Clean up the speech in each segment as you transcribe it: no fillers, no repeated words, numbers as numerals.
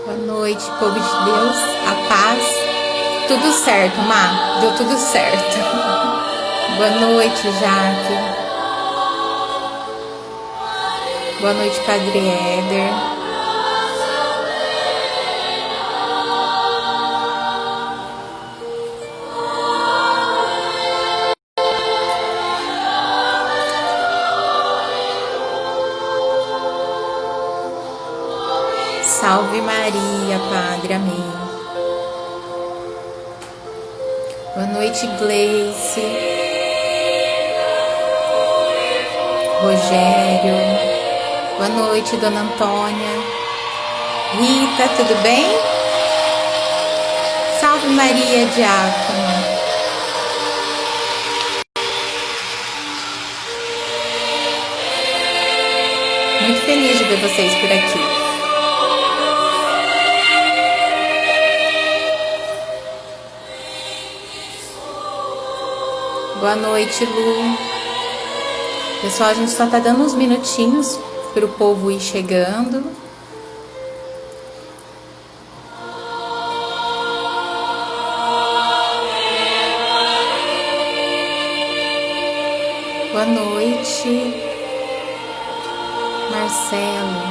Boa noite, povo de Deus, a paz. Tudo certo, Má, deu tudo certo. Boa noite, Jaque. Boa noite, Padre Éder. Salve Maria, Padre, amém. Boa noite, Gleice, Rogério. Boa noite, Dona Antônia. Rita, tudo bem? Salve Maria, Diácono. Muito feliz de ver vocês por aqui. Boa noite, Lu. Pessoal, a gente só tá dando uns minutinhos para o povo ir chegando. Boa noite, Marcelo.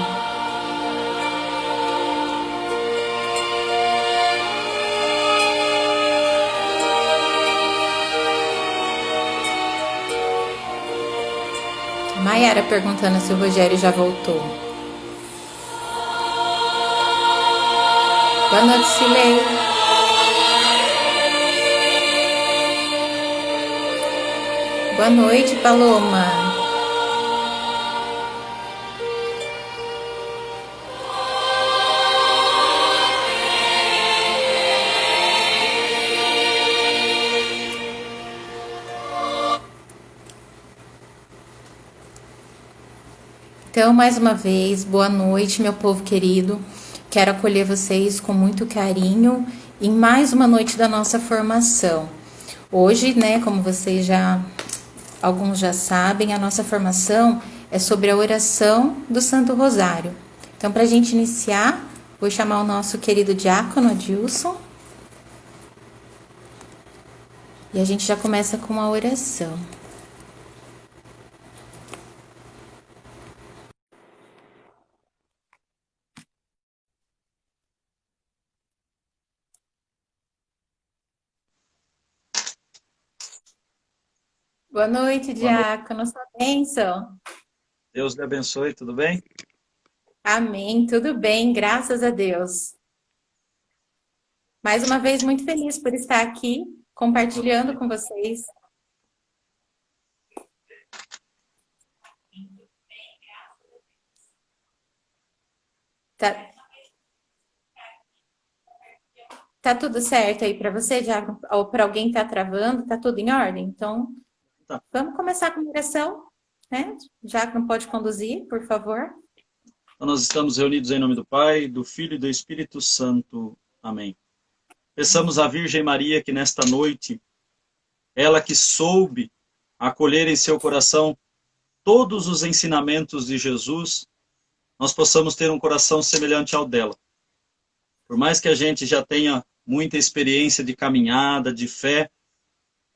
Maiara perguntando se o Rogério já voltou. Boa noite, Silei. Boa noite, Paloma. Então, mais uma vez, boa noite, meu povo querido. Quero acolher vocês com muito carinho em mais uma noite da nossa formação. Hoje, né, como vocês alguns já sabem, a nossa formação é sobre a oração do Santo Rosário. Então, para a gente iniciar, vou chamar o nosso querido diácono Adilson. E a gente já começa com a oração. Boa noite, Boa noite. diácono. Sua bênção. Deus lhe abençoe, tudo bem? Amém, tudo bem, graças a Deus. Mais uma vez, muito feliz por estar aqui, compartilhando com vocês. Tá tudo certo aí para você, diácono? Ou para alguém que tá travando, tá tudo em ordem? Então, Tá. vamos começar com a oração, né? Diácono pode conduzir, por favor. Então, nós estamos reunidos em nome do Pai, do Filho e do Espírito Santo. Amém. Peçamos à Virgem Maria que nesta noite, ela que soube acolher em seu coração todos os ensinamentos de Jesus, nós possamos ter um coração semelhante ao dela. Por mais que a gente já tenha muita experiência de caminhada, de fé,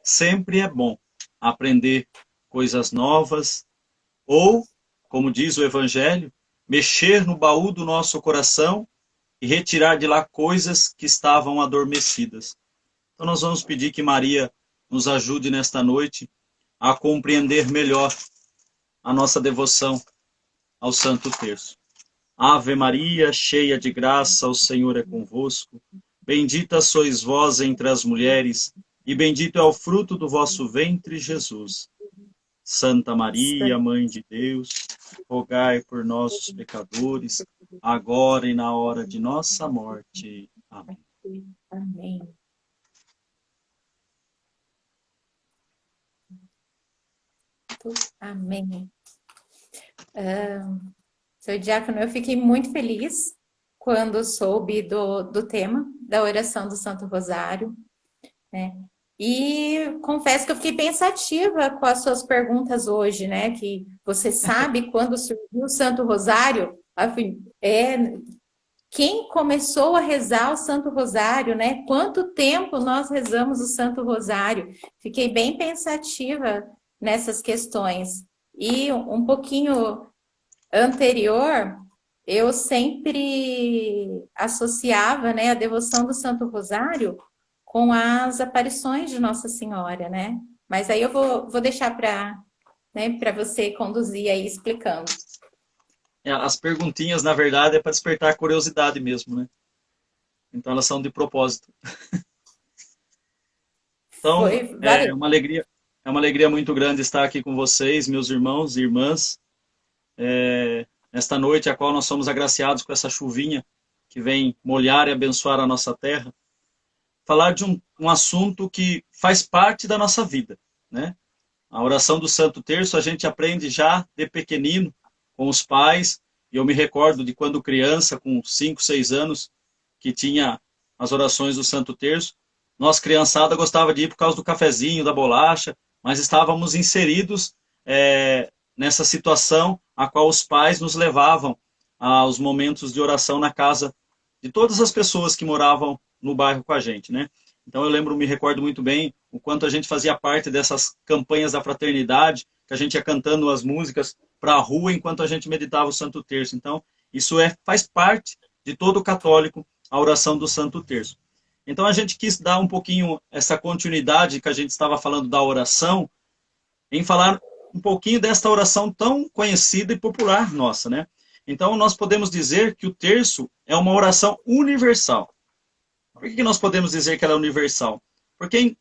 sempre é bom aprender coisas novas ou, como diz o Evangelho, mexer no baú do nosso coração e retirar de lá coisas que estavam adormecidas. Então nós vamos pedir que Maria nos ajude nesta noite a compreender melhor a nossa devoção ao Santo Terço. Ave Maria, cheia de graça, o Senhor é convosco. Bendita sois vós entre as mulheres, e bendito é o fruto do vosso ventre, Jesus. Santa Maria, Mãe de Deus, rogai por nós, os pecadores, agora e na hora de nossa morte. Amém. Amém. Amém. Seu diácono, eu fiquei muito feliz quando soube do tema da oração do Santo Rosário, né? E confesso que eu fiquei pensativa com as suas perguntas hoje, né? Que você sabe quando surgiu o Santo Rosário? Quem começou a rezar o Santo Rosário, né? Quanto tempo nós rezamos o Santo Rosário? Fiquei bem pensativa nessas questões. E um pouquinho anterior, eu sempre associava, né, a devoção do Santo Rosário com as aparições de Nossa Senhora, né? Mas aí eu vou deixar para, né, para você conduzir aí explicando. As perguntinhas, na verdade, é para despertar curiosidade mesmo, né? Então elas são de propósito. Então, é uma alegria muito grande estar aqui com vocês, meus irmãos e irmãs, nesta noite a qual nós somos agraciados com essa chuvinha que vem molhar e abençoar a nossa terra. Falar de um assunto que faz parte da nossa vida, né? A oração do Santo Terço a gente aprende já de pequenino com os pais, e eu me recordo de quando criança, com 5, 6 anos, que tinha as orações do Santo Terço. Nós, criançada, gostava de ir por causa do cafezinho, da bolacha, mas estávamos inseridos nessa situação a qual os pais nos levavam aos momentos de oração na casa de todas as pessoas que moravam no bairro com a gente, né? Então eu me recordo muito bem o quanto a gente fazia parte dessas campanhas da fraternidade, que a gente ia cantando as músicas para a rua enquanto a gente meditava o Santo Terço. Então isso faz parte de todo católico, a oração do Santo Terço. Então a gente quis dar um pouquinho essa continuidade que a gente estava falando da oração, em falar um pouquinho desta oração tão conhecida e popular nossa, né? Então nós podemos dizer que o terço é uma oração universal. Por que nós podemos dizer que ela é universal? Porque em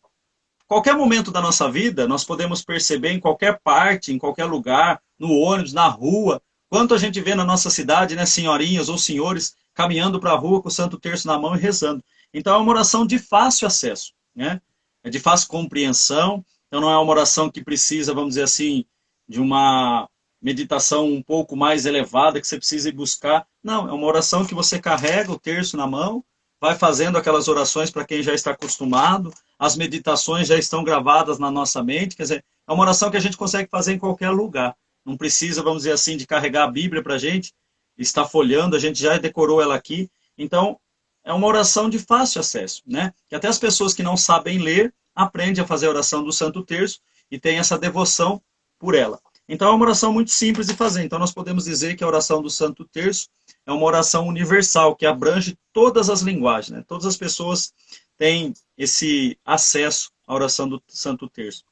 qualquer momento da nossa vida, nós podemos perceber em qualquer parte, em qualquer lugar, no ônibus, na rua, quanto a gente vê na nossa cidade, né, senhorinhas ou senhores caminhando para a rua com o Santo Terço na mão e rezando. Então é uma oração de fácil acesso, né? É de fácil compreensão. Então não é uma oração que precisa, vamos dizer assim, de uma meditação um pouco mais elevada, que você precisa ir buscar. Não, é uma oração que você carrega o terço na mão, vai fazendo aquelas orações para quem já está acostumado, as meditações já estão gravadas na nossa mente, quer dizer, é uma oração que a gente consegue fazer em qualquer lugar. Não precisa, vamos dizer assim, de carregar a Bíblia para a gente, estar folheando, a gente já decorou ela aqui. Então, é uma oração de fácil acesso, né? Que até as pessoas que não sabem ler, aprendem a fazer a oração do Santo Terço e têm essa devoção por ela. Então, é uma oração muito simples de fazer. Então, nós podemos dizer que a oração do Santo Terço é uma oração universal, que abrange todas as linguagens, né? Todas as pessoas têm esse acesso à oração do Santo Terço.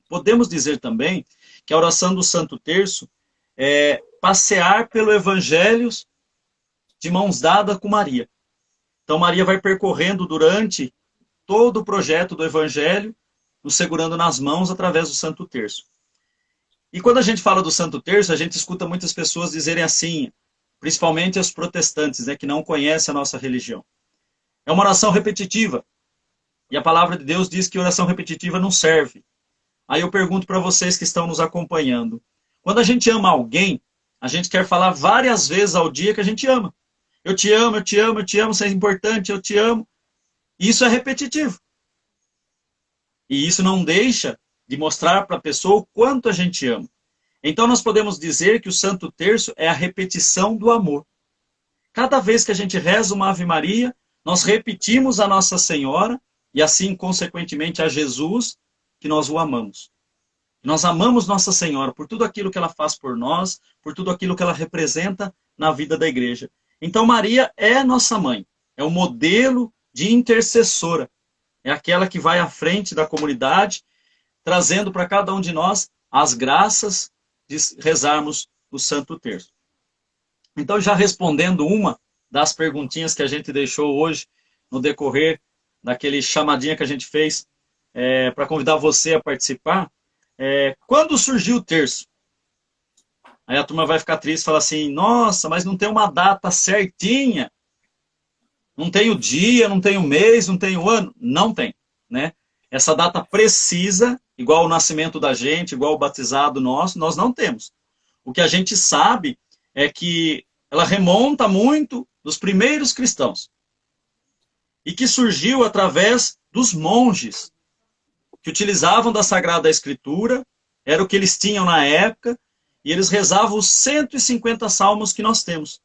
Podemos dizer também que a oração do Santo Terço é passear pelo Evangelho de mãos dadas com Maria. Então, Maria vai percorrendo durante todo o projeto do Evangelho, nos segurando nas mãos através do Santo Terço. E quando a gente fala do Santo Terço, a gente escuta muitas pessoas dizerem assim, principalmente os protestantes, né, que não conhecem a nossa religião. É uma oração repetitiva. E a palavra de Deus diz que oração repetitiva não serve. Aí eu pergunto para vocês que estão nos acompanhando. Quando a gente ama alguém, a gente quer falar várias vezes ao dia que a gente ama. Eu te amo, eu te amo, eu te amo, você é importante, eu te amo. Isso é repetitivo. E isso não deixa de mostrar para a pessoa o quanto a gente ama. Então nós podemos dizer que o Santo Terço é a repetição do amor. Cada vez que a gente reza uma Ave Maria, nós repetimos a Nossa Senhora e assim, consequentemente, a Jesus, que nós o amamos. Nós amamos Nossa Senhora por tudo aquilo que ela faz por nós, por tudo aquilo que ela representa na vida da igreja. Então Maria é nossa mãe, é o modelo de intercessora, é aquela que vai à frente da comunidade, trazendo para cada um de nós as graças de rezarmos o Santo Terço. Então, já respondendo uma das perguntinhas que a gente deixou hoje no decorrer daquele chamadinha que a gente fez para convidar você a participar, quando surgiu o terço? Aí a turma vai ficar triste e falar assim, nossa, mas não tem uma data certinha, não tem o dia, não tem o mês, não tem o ano. Não tem, né? Essa data precisa, igual o nascimento da gente, igual o batizado nosso, nós não temos. O que a gente sabe é que ela remonta muito dos primeiros cristãos e que surgiu através dos monges que utilizavam da Sagrada Escritura, era o que eles tinham na época, e eles rezavam os 150 salmos que nós temos,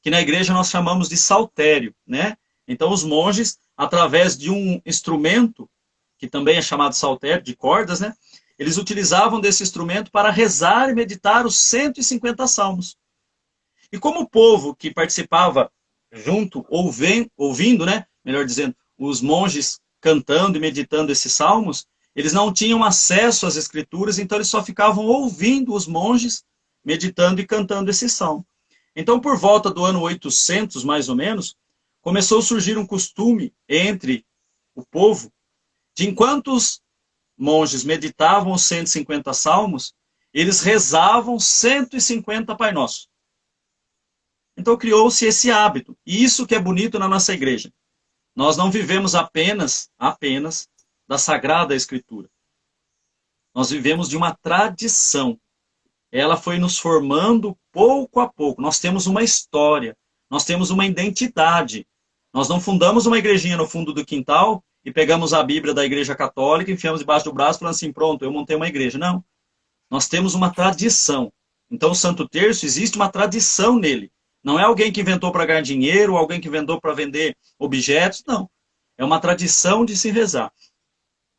que na igreja nós chamamos de saltério, né? Então os monges, através de um instrumento, que também é chamado saltério, de cordas, né? Eles utilizavam desse instrumento para rezar e meditar os 150 salmos. E como o povo que participava junto, ouvindo, né? Melhor dizendo, os monges cantando e meditando esses salmos, eles não tinham acesso às escrituras, então eles só ficavam ouvindo os monges meditando e cantando esse salmo. Então, por volta do ano 800, mais ou menos, começou a surgir um costume entre o povo de enquanto os monges meditavam os 150 salmos, eles rezavam 150 Pai Nosso. Então criou-se esse hábito. E isso que é bonito na nossa igreja. Nós não vivemos apenas da Sagrada Escritura. Nós vivemos de uma tradição. Ela foi nos formando pouco a pouco. Nós temos uma história, nós temos uma identidade. Nós não fundamos uma igrejinha no fundo do quintal e pegamos a Bíblia da Igreja Católica, enfiamos debaixo do braço e falamos assim, pronto, eu montei uma igreja. Não. Nós temos uma tradição. Então o Santo Terço, existe uma tradição nele. Não é alguém que inventou para ganhar dinheiro, ou alguém que inventou para vender objetos, não. É uma tradição de se rezar.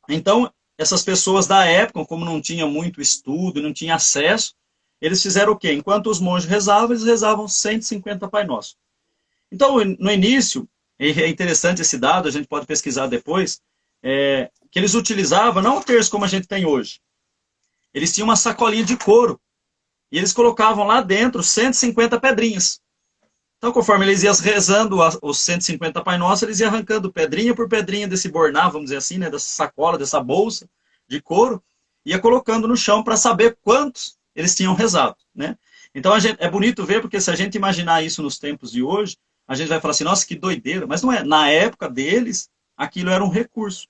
Então, essas pessoas da época, como não tinham muito estudo, não tinham acesso, eles fizeram o quê? Enquanto os monges rezavam, eles rezavam 150 Pai Nosso. Então, no início, é interessante esse dado, a gente pode pesquisar depois, que eles utilizavam, não o terço como a gente tem hoje, eles tinham uma sacolinha de couro, e eles colocavam lá dentro 150 pedrinhas. Então, conforme eles iam rezando os 150 Pai Nosso, eles iam arrancando pedrinha por pedrinha desse borná, vamos dizer assim, né, dessa sacola, dessa bolsa de couro, ia colocando no chão para saber quantos eles tinham rezado, né? Então, é bonito ver, porque se a gente imaginar isso nos tempos de hoje, a gente vai falar assim, nossa, que doideira, mas não é. Na época deles, aquilo era um recurso.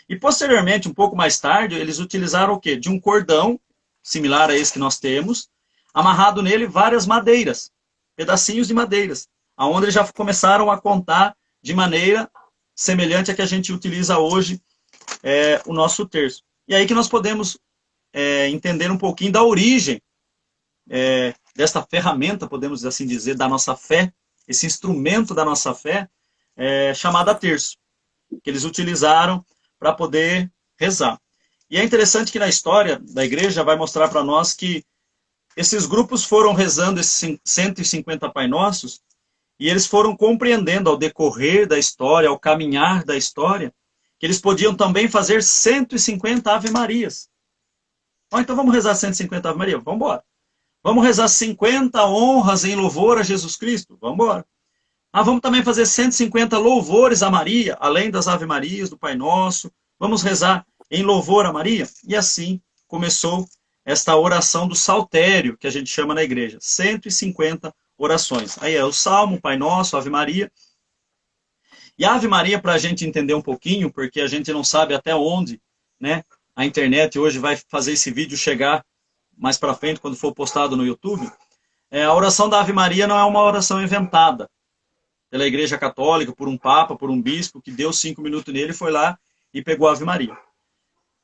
E, posteriormente, um pouco mais tarde, eles utilizaram o quê? De um cordão, similar a esse que nós temos, amarrado nele várias madeiras, pedacinhos de madeiras, aonde eles já começaram a contar de maneira semelhante à que a gente utiliza hoje o nosso terço. E aí que nós podemos entender um pouquinho da origem desta ferramenta, podemos assim dizer, da nossa fé, esse instrumento da nossa fé, chamada terço, que eles utilizaram para poder rezar. E é interessante que na história da igreja vai mostrar para nós que esses grupos foram rezando esses 150 Pai Nossos e eles foram compreendendo ao decorrer da história, ao caminhar da história, que eles podiam também fazer 150 Ave Marias. Então vamos rezar 150 Ave Maria? Vamos embora. Vamos rezar 50 honras em louvor a Jesus Cristo? Vamos embora. Vamos também fazer 150 louvores a Maria, além das Ave Marias, do Pai Nosso. Vamos rezar em louvor a Maria? E assim começou esta oração do saltério, que a gente chama na igreja. 150 orações. Aí é o Salmo, Pai Nosso, Ave Maria. E a Ave Maria, para a gente entender um pouquinho, porque a gente não sabe até onde, né, a internet hoje vai fazer esse vídeo chegar mais para frente, quando for postado no YouTube, a oração da Ave Maria não é uma oração inventada pela Igreja Católica, por um Papa, por um Bispo, que deu 5 minutos nele, foi lá e pegou a Ave Maria.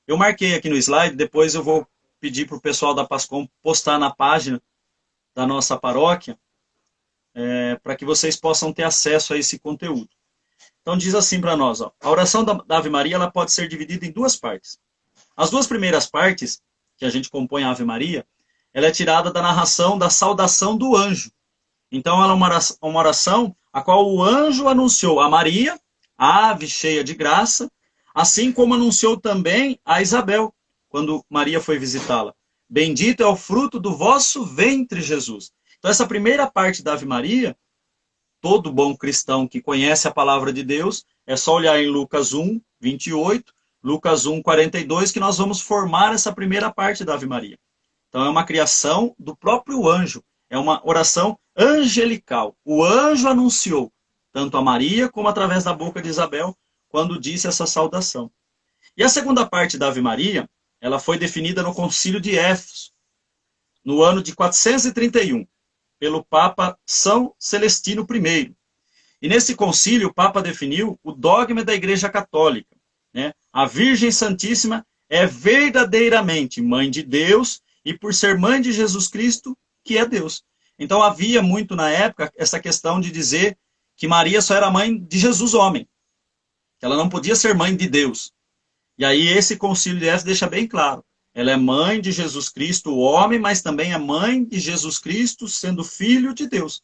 Eu marquei aqui no slide, depois eu vou pedir para o pessoal da Pascom postar na página da nossa paróquia, para que vocês possam ter acesso a esse conteúdo. Então diz assim para nós, ó, a oração da Ave Maria ela pode ser dividida em duas partes. As duas primeiras partes, que a gente compõe a Ave Maria, ela é tirada da narração da saudação do anjo. Então ela é uma oração a qual o anjo anunciou a Maria, a ave cheia de graça, assim como anunciou também a Isabel, quando Maria foi visitá-la. Bendito é o fruto do vosso ventre, Jesus. Então essa primeira parte da Ave Maria, todo bom cristão que conhece a palavra de Deus, é só olhar em Lucas 1, 28, Lucas 1, 42, que nós vamos formar essa primeira parte da Ave Maria. Então é uma criação do próprio anjo, é uma oração angelical. O anjo anunciou, tanto a Maria como através da boca de Isabel, quando disse essa saudação. E a segunda parte da Ave Maria, ela foi definida no Concílio de Éfeso, no ano de 431, pelo Papa São Celestino I. E nesse concílio, o Papa definiu o dogma da Igreja Católica, né? A Virgem Santíssima é verdadeiramente mãe de Deus e por ser mãe de Jesus Cristo, que é Deus. Então havia muito na época essa questão de dizer que Maria só era mãe de Jesus homem, que ela não podia ser mãe de Deus. E aí esse concílio de Éfeso deixa bem claro. Ela é mãe de Jesus Cristo, o homem, mas também é mãe de Jesus Cristo, sendo filho de Deus.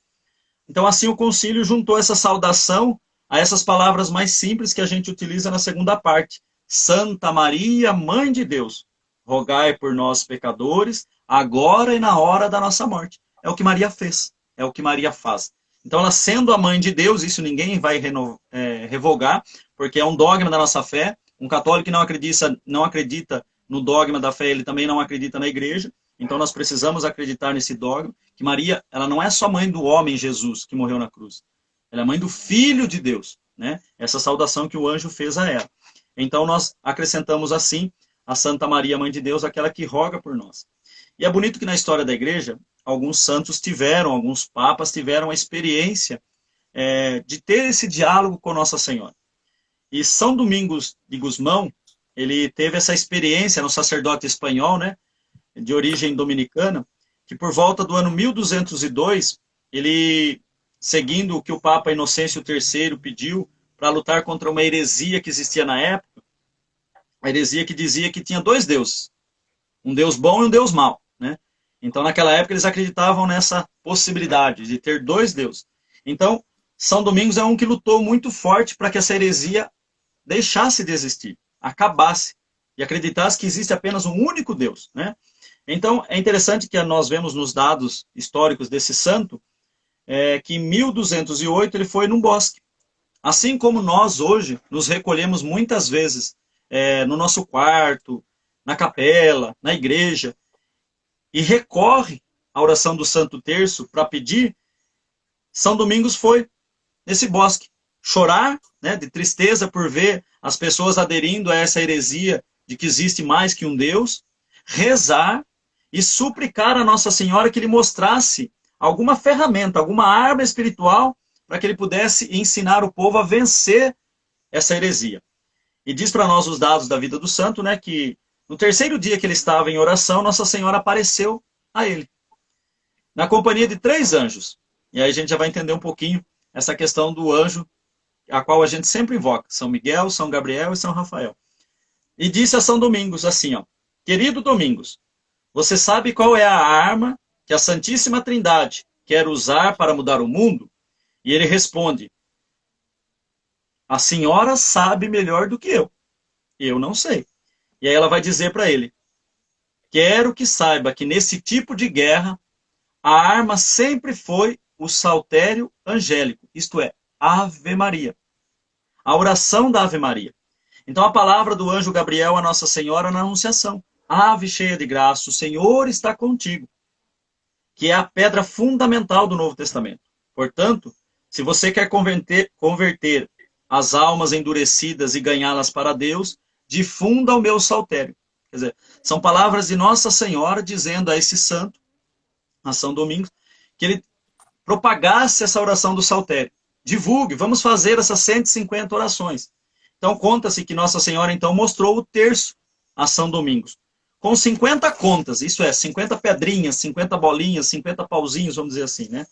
Então assim o concílio juntou essa saudação a essas palavras mais simples que a gente utiliza na segunda parte. Santa Maria, Mãe de Deus, rogai por nós pecadores, agora e na hora da nossa morte. É o que Maria fez, é o que Maria faz. Então ela sendo a Mãe de Deus, isso ninguém vai revogar, porque é um dogma da nossa fé. Um católico que não acredita no dogma da fé, ele também não acredita na igreja. Então nós precisamos acreditar nesse dogma, que Maria, ela não é só mãe do homem Jesus, que morreu na cruz. Ela é mãe do Filho de Deus, né? Essa saudação que o anjo fez a ela. Então nós acrescentamos assim a Santa Maria, Mãe de Deus, aquela que roga por nós. E é bonito que na história da igreja, alguns santos alguns papas tiveram a experiência de ter esse diálogo com Nossa Senhora. E São Domingos de Gusmão, ele teve essa experiência no sacerdote espanhol, né, de origem dominicana, que por volta do ano 1202, ele, seguindo o que o Papa Inocêncio III pediu para lutar contra uma heresia que existia na época, a heresia que dizia que tinha dois deuses, um Deus bom e um Deus mau, né? Então naquela época eles acreditavam nessa possibilidade de ter dois deuses. Então São Domingos é um que lutou muito forte para que essa heresia deixasse de existir, acabasse, e acreditasse que existe apenas um único Deus, né? Então é interessante que nós vemos nos dados históricos desse santo, que em 1208 ele foi num bosque. Assim como nós hoje nos recolhemos muitas vezes no nosso quarto, na capela, na igreja, e recorre à oração do Santo Terço para pedir, São Domingos foi nesse bosque chorar, né, de tristeza por ver as pessoas aderindo a essa heresia de que existe mais que um Deus, rezar e suplicar a Nossa Senhora que lhe mostrasse alguma ferramenta, alguma arma espiritual para que ele pudesse ensinar o povo a vencer essa heresia. E diz para nós os dados da vida do santo, né, que no terceiro dia que ele estava em oração, Nossa Senhora apareceu a ele, na companhia de 3 anjos. E aí a gente já vai entender um pouquinho essa questão do anjo, a qual a gente sempre invoca, São Miguel, São Gabriel e São Rafael. E disse a São Domingos assim, ó, querido Domingos, você sabe qual é a arma que a Santíssima Trindade quer usar para mudar o mundo? E ele responde, a senhora sabe melhor do que eu não sei. E aí ela vai dizer para ele, quero que saiba que nesse tipo de guerra, a arma sempre foi o saltério angélico, isto é, Ave Maria. A oração da Ave Maria. Então a palavra do anjo Gabriel a Nossa Senhora na Anunciação. Ave cheia de graça, o Senhor está contigo. Que é a pedra fundamental do Novo Testamento. Portanto, se você quer converter as almas endurecidas e ganhá-las para Deus, difunda o meu saltério. Quer dizer, são palavras de Nossa Senhora dizendo a esse santo, a São Domingos, que ele propagasse essa oração do saltério. Divulgue, vamos fazer essas 150 orações. Então conta-se que Nossa Senhora então mostrou o terço a São Domingos. Com 50 contas, isso é, 50 pedrinhas, 50 bolinhas, 50 pauzinhos, vamos dizer assim, né?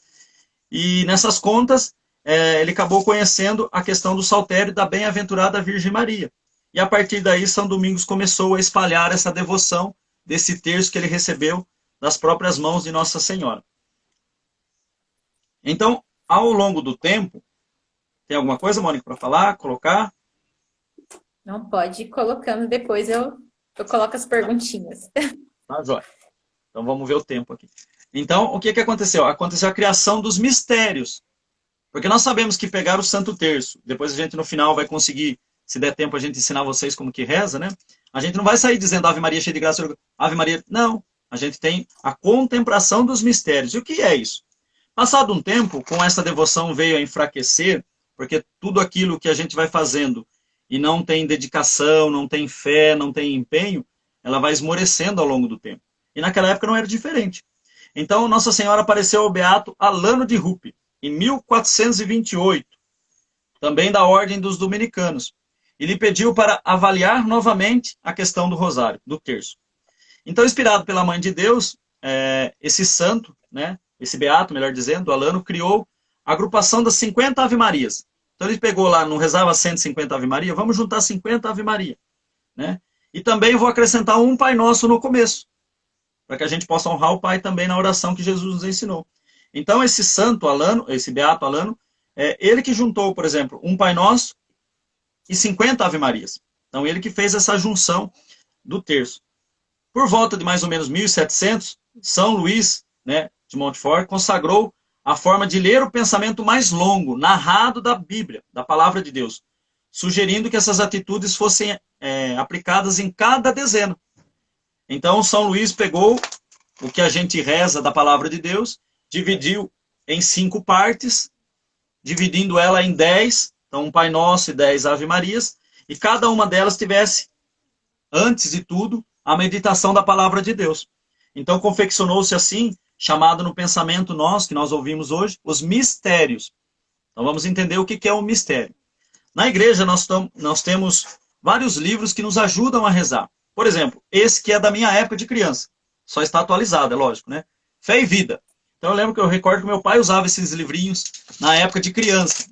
E nessas contas, ele acabou conhecendo a questão do saltério da bem-aventurada Virgem Maria. E a partir daí, São Domingos começou a espalhar essa devoção desse terço que ele recebeu das próprias mãos de Nossa Senhora. Então, ao longo do tempo, tem alguma coisa, Mônica, para falar, colocar? Não, pode ir colocando, depois eu coloco as perguntinhas. Tá, jóia. Então vamos ver o tempo aqui. Então, o que aconteceu? Aconteceu a criação dos mistérios. Porque nós sabemos que pegar o Santo Terço, depois a gente no final vai conseguir, se der tempo a gente ensinar vocês como que reza, né? A gente não vai sair dizendo Ave Maria cheia de graça, Ave Maria, não. A gente tem a contemplação dos mistérios. E o que é isso? Passado um tempo, com essa devoção veio a enfraquecer, porque tudo aquilo que a gente vai fazendo e não tem dedicação, não tem fé, não tem empenho, ela vai esmorecendo ao longo do tempo. E naquela época não era diferente. Então, Nossa Senhora apareceu ao beato Alano de Rupi, em 1428, também da Ordem dos Dominicanos, e lhe pediu para avaliar novamente a questão do rosário, do terço. Então, inspirado pela Mãe de Deus, esse santo, né, esse beato, melhor dizendo, Alano, criou a agrupação das 50 Ave-Marias. Então, ele pegou lá, não rezava 150 Ave-Maria, vamos juntar 50 Ave-Maria, né? E também vou acrescentar um Pai Nosso no começo, para que a gente possa honrar o Pai também na oração que Jesus nos ensinou. Então, esse santo Alano, esse beato Alano, ele que juntou, por exemplo, um Pai Nosso e 50 Ave-Marias. Então, ele que fez essa junção do terço. Por volta de mais ou menos 1700, São Luís, né, de Montfort consagrou a forma de ler o pensamento mais longo, narrado da Bíblia, da Palavra de Deus, sugerindo que essas atitudes fossem aplicadas em cada dezena. Então, São Luís pegou o que a gente reza da Palavra de Deus, dividiu em 5 partes, dividindo ela em 10, então um Pai Nosso e 10 Ave-Marias, e cada uma delas tivesse, antes de tudo, a meditação da Palavra de Deus. Então, confeccionou-se assim, chamado no pensamento nosso, que nós ouvimos hoje, os mistérios. Então, vamos entender o que é um mistério. Na igreja, nós temos vários livros que nos ajudam a rezar. Por exemplo, esse que é da minha época de criança. Só está atualizado, é lógico, né? Fé e Vida. Então, eu lembro que eu recordo que meu pai usava esses livrinhos na época de criança.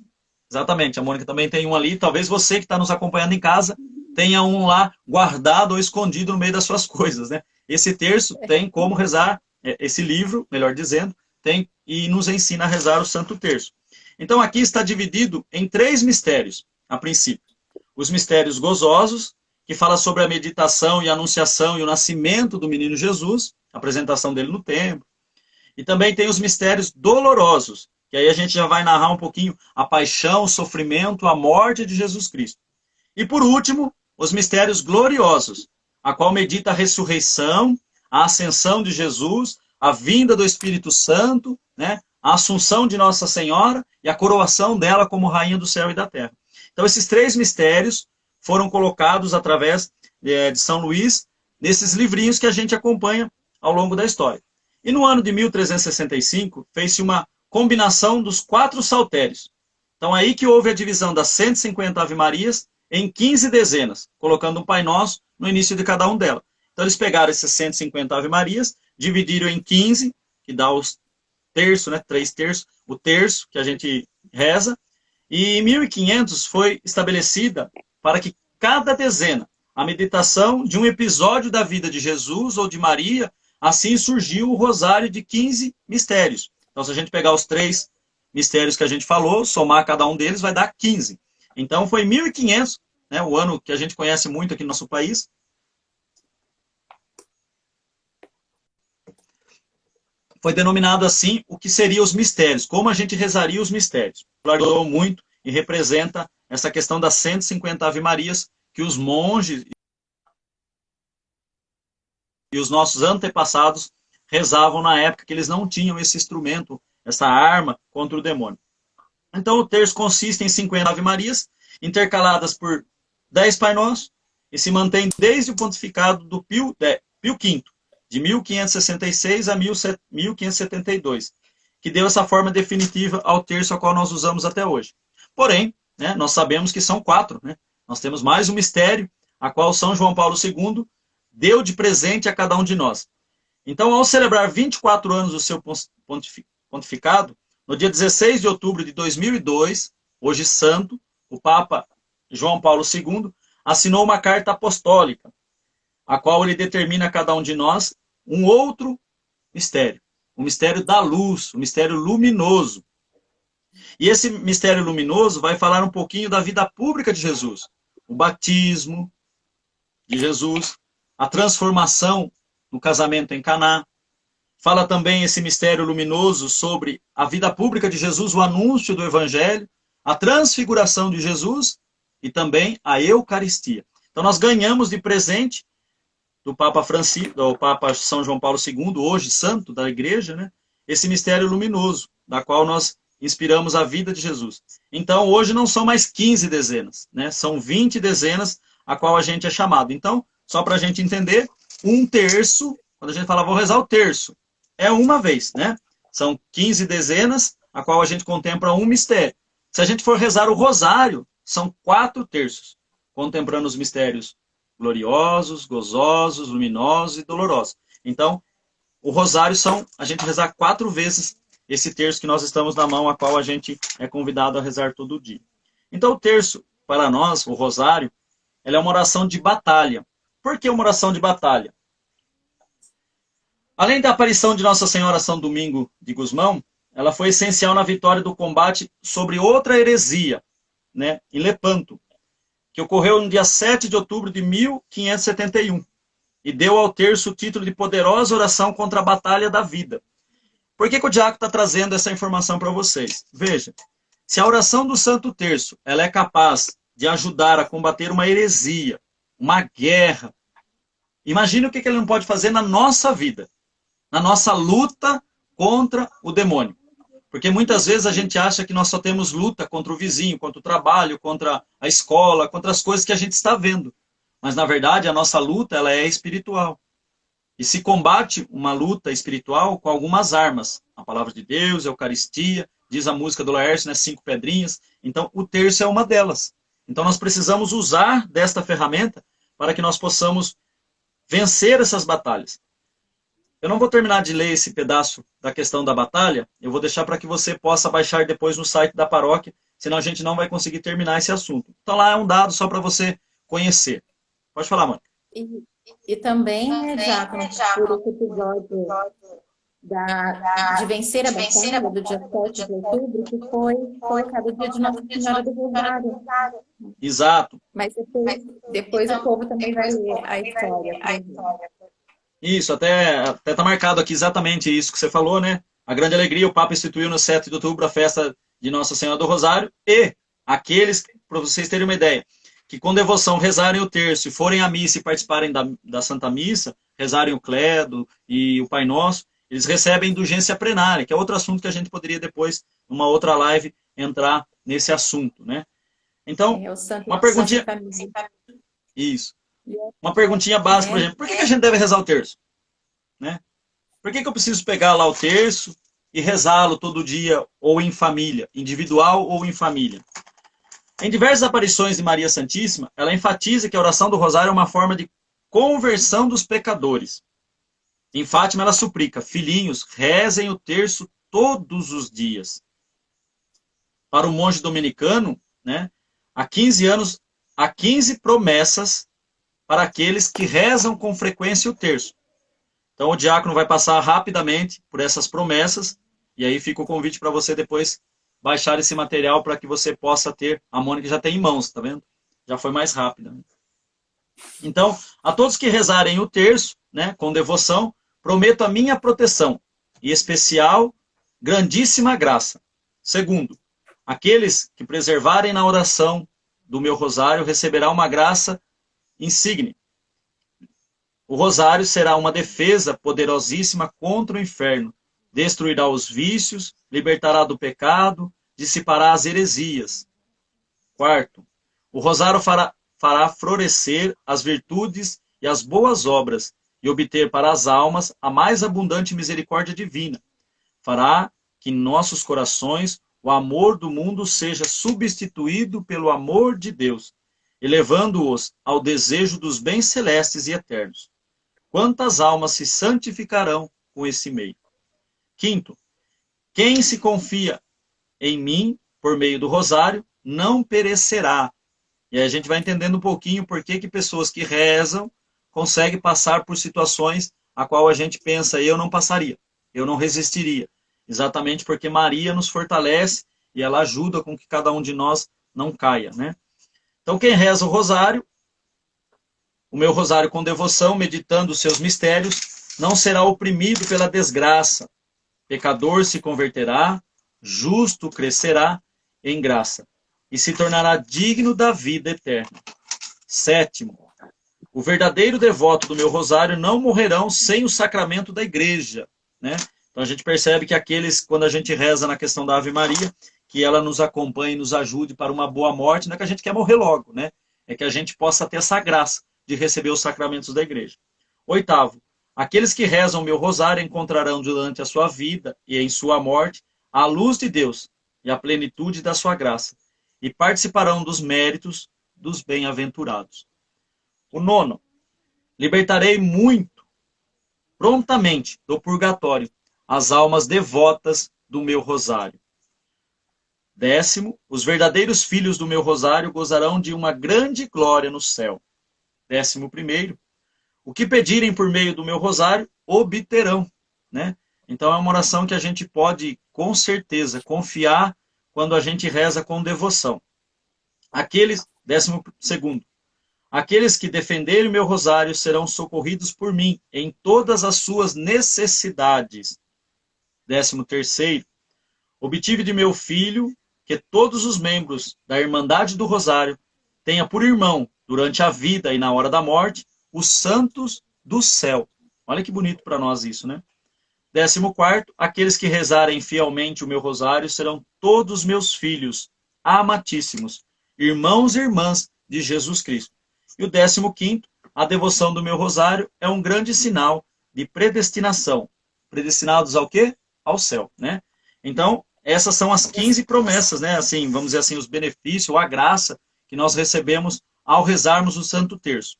Exatamente, a Mônica também tem um ali. Talvez você que está nos acompanhando em casa tenha um lá guardado ou escondido no meio das suas coisas, né? Esse terço tem como rezar, esse livro, melhor dizendo, tem e nos ensina a rezar o Santo Terço. Então aqui está dividido em 3 mistérios, a princípio. Os mistérios gozosos, que fala sobre a meditação e a anunciação e o nascimento do menino Jesus, a apresentação dele no templo. E também tem os mistérios dolorosos, que aí a gente já vai narrar um pouquinho a paixão, o sofrimento, a morte de Jesus Cristo. E por último, os mistérios gloriosos, a qual medita a ressurreição, a ascensão de Jesus, a vinda do Espírito Santo, né, a assunção de Nossa Senhora e a coroação dela como rainha do céu e da terra. Então esses 3 mistérios foram colocados através de São Luís nesses livrinhos que a gente acompanha ao longo da história. E no ano de 1365 fez-se uma combinação dos 4 saltérios. Então aí que houve a divisão das 150 Ave-Marias em 15 dezenas, colocando um Pai Nosso no início de cada um delas. Então eles pegaram esses 150 Ave-Marias, dividiram em 15, que dá os terços, né, 3 terços, o terço que a gente reza, e em 1500 foi estabelecida para que cada dezena, a meditação de um episódio da vida de Jesus ou de Maria, assim surgiu o rosário de 15 mistérios. Então se a gente pegar os 3 mistérios que a gente falou, somar cada um deles, vai dar 15. Então foi 1500, né, o ano que a gente conhece muito aqui no nosso país. Foi denominado assim o que seriam os mistérios, como a gente rezaria os mistérios. Ajudou muito e representa essa questão das 150 Ave-Marias que os monges e os nossos antepassados rezavam na época que eles não tinham esse instrumento, essa arma contra o demônio. Então o terço consiste em 50 Ave-Marias, intercaladas por 10 Pai Nosso, e se mantém desde o pontificado do Pio V, de 1566 a 1572, que deu essa forma definitiva ao terço a qual nós usamos até hoje. Porém, né, nós sabemos que são 4. Né? Nós temos mais um mistério, a qual São João Paulo II deu de presente a cada um de nós. Então, ao celebrar 24 anos do seu pontificado, no dia 16 de outubro de 2002, hoje santo, o Papa João Paulo II assinou uma carta apostólica, a qual ele determina a cada um de nós um outro mistério, o mistério da luz, o mistério luminoso. E esse mistério luminoso vai falar um pouquinho da vida pública de Jesus, o batismo de Jesus, a transformação no casamento em Caná, Fala também esse mistério luminoso sobre a vida pública de Jesus, o anúncio do Evangelho, a transfiguração de Jesus e também a Eucaristia. Então nós ganhamos de presente do Papa Francisco, do Papa São João Paulo II, hoje santo da Igreja, né? Esse mistério luminoso, da qual nós inspiramos a vida de Jesus. Então hoje não são mais 15 dezenas, né? São 20 dezenas a qual a gente é chamado. Então, só para a gente entender, um terço, quando a gente fala vou rezar o terço, é uma vez, né? São 15 dezenas, a qual a gente contempla um mistério. Se a gente for rezar o rosário, são 4 terços, contemplando os mistérios gloriosos, gozosos, luminosos e dolorosos. Então, o rosário são a gente rezar 4 vezes esse terço que nós estamos na mão, a qual a gente é convidado a rezar todo dia. Então, o terço, para nós, o rosário, ela é uma oração de batalha. Por que uma oração de batalha? Além da aparição de Nossa Senhora São Domingo de Gusmão, ela foi essencial na vitória do combate sobre outra heresia, né, em Lepanto, que ocorreu no dia 7 de outubro de 1571, e deu ao terço o título de poderosa oração contra a batalha da vida. Por que o diácono está trazendo essa informação para vocês? Veja, se a oração do Santo Terço ela é capaz de ajudar a combater uma heresia, uma guerra, imagine o que ele não pode fazer na nossa vida, na nossa luta contra o demônio. Porque muitas vezes a gente acha que nós só temos luta contra o vizinho, contra o trabalho, contra a escola, contra as coisas que a gente está vendo. Mas, na verdade, a nossa luta ela é espiritual. E se combate uma luta espiritual com algumas armas. A palavra de Deus, a Eucaristia, diz a música do Laércio, né, 5 pedrinhas. Então, o terço é uma delas. Então, nós precisamos usar desta ferramenta para que nós possamos vencer essas batalhas. Eu não vou terminar de ler esse pedaço da questão da batalha, eu vou deixar para que você possa baixar depois no site da paróquia, senão a gente não vai conseguir terminar esse assunto. Então lá é um dado só para você conhecer. Pode falar, Mônica. E também, né, Diácono, por esse episódio de vencer a batalha do dia 7 de outubro, que foi colocado o dia de Nossa Senhora do Rosário. Exato. Mas depois o povo também vai ler a história. Isso, até está marcado aqui exatamente isso que você falou, né? A grande alegria, o Papa instituiu no 7 de outubro a festa de Nossa Senhora do Rosário, e aqueles, para vocês terem uma ideia, que com devoção rezarem o terço e forem à missa e participarem da Santa Missa, rezarem o Credo e o Pai Nosso, eles recebem indulgência plenária, que é outro assunto que a gente poderia depois, numa outra live, entrar nesse assunto, né? Então, uma perguntinha... Isso. Uma perguntinha básica, por exemplo, por que a gente deve rezar o terço? Né? Por que eu preciso pegar lá o terço e rezá-lo todo dia, ou em família, individual ou em família? Em diversas aparições de Maria Santíssima, ela enfatiza que a oração do rosário é uma forma de conversão dos pecadores. Em Fátima, ela suplica: filhinhos, rezem o terço todos os dias. Para o monge dominicano, né, há 15 anos, há 15 promessas para aqueles que rezam com frequência o terço. Então o diácono vai passar rapidamente por essas promessas, e aí fica o convite para você depois baixar esse material para que você possa ter. A Mônica já tem em mãos, tá vendo? Já foi mais rápida. Né? Então, a todos que rezarem o terço, né, com devoção, prometo a minha proteção, e especial, grandíssima graça. Segundo, aqueles que preservarem na oração do meu rosário receberão uma graça insigne. O rosário será uma defesa poderosíssima contra o inferno, destruirá os vícios, libertará do pecado, dissipará as heresias. Quarto, o rosário fará florescer as virtudes e as boas obras, e obter para as almas a mais abundante misericórdia divina. Fará que em nossos corações o amor do mundo seja substituído pelo amor de Deus, elevando-os ao desejo dos bens celestes e eternos. Quantas almas se santificarão com esse meio? Quinto, quem se confia em mim, por meio do rosário, não perecerá. E aí a gente vai entendendo um pouquinho por que pessoas que rezam conseguem passar por situações a qual a gente pensa: eu não passaria, eu não resistiria. Exatamente porque Maria nos fortalece e ela ajuda com que cada um de nós não caia, né? Então, quem reza o meu rosário com devoção, meditando os seus mistérios, não será oprimido pela desgraça. Pecador se converterá, justo crescerá em graça e se tornará digno da vida eterna. 7º, o verdadeiro devoto do meu rosário não morrerão sem o sacramento da igreja, né? Então a gente percebe que aqueles, quando a gente reza na questão da Ave Maria, que ela nos acompanhe e nos ajude para uma boa morte, não é que a gente quer morrer logo, né? É que a gente possa ter essa graça de receber os sacramentos da igreja. 8º, aqueles que rezam o meu rosário encontrarão durante a sua vida e em sua morte a luz de Deus e a plenitude da sua graça e participarão dos méritos dos bem-aventurados. O 9º, libertarei muito, prontamente, do purgatório, as almas devotas do meu rosário. 10º, os verdadeiros filhos do meu rosário gozarão de uma grande glória no céu. 11º, o que pedirem por meio do meu rosário, obterão, né? Então é uma oração que a gente pode, com certeza, confiar quando a gente reza com devoção. 12º, aqueles que defenderem o meu rosário serão socorridos por mim em todas as suas necessidades. 13º, obtive de meu filho que todos os membros da Irmandade do Rosário tenha por irmão, durante a vida e na hora da morte, os santos do céu. Olha que bonito para nós isso, né? 14º, aqueles que rezarem fielmente o meu rosário serão todos meus filhos, amatíssimos, irmãos e irmãs de Jesus Cristo. E o 15º, a devoção do meu rosário é um grande sinal de predestinação. Predestinados ao quê? Ao céu, né? Então, essas são as 15 promessas, né? Assim, vamos dizer assim, os benefícios, ou a graça que nós recebemos ao rezarmos o Santo Terço.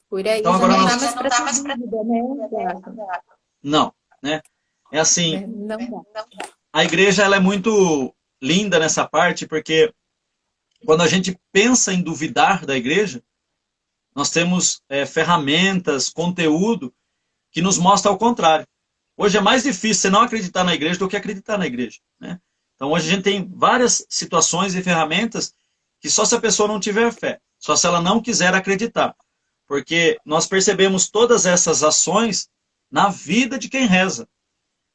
Por aí então, já agora não nós... dá mais pra dúvida, né? Não, né? É assim, Não dá. a igreja ela é muito linda nessa parte, porque quando a gente pensa em duvidar da igreja, nós temos ferramentas, conteúdo que nos mostra ao contrário. Hoje é mais difícil você não acreditar na igreja do que acreditar na igreja, né? Então hoje a gente tem várias situações e ferramentas que só se a pessoa não tiver fé, só se ela não quiser acreditar. Porque nós percebemos todas essas ações na vida de quem reza.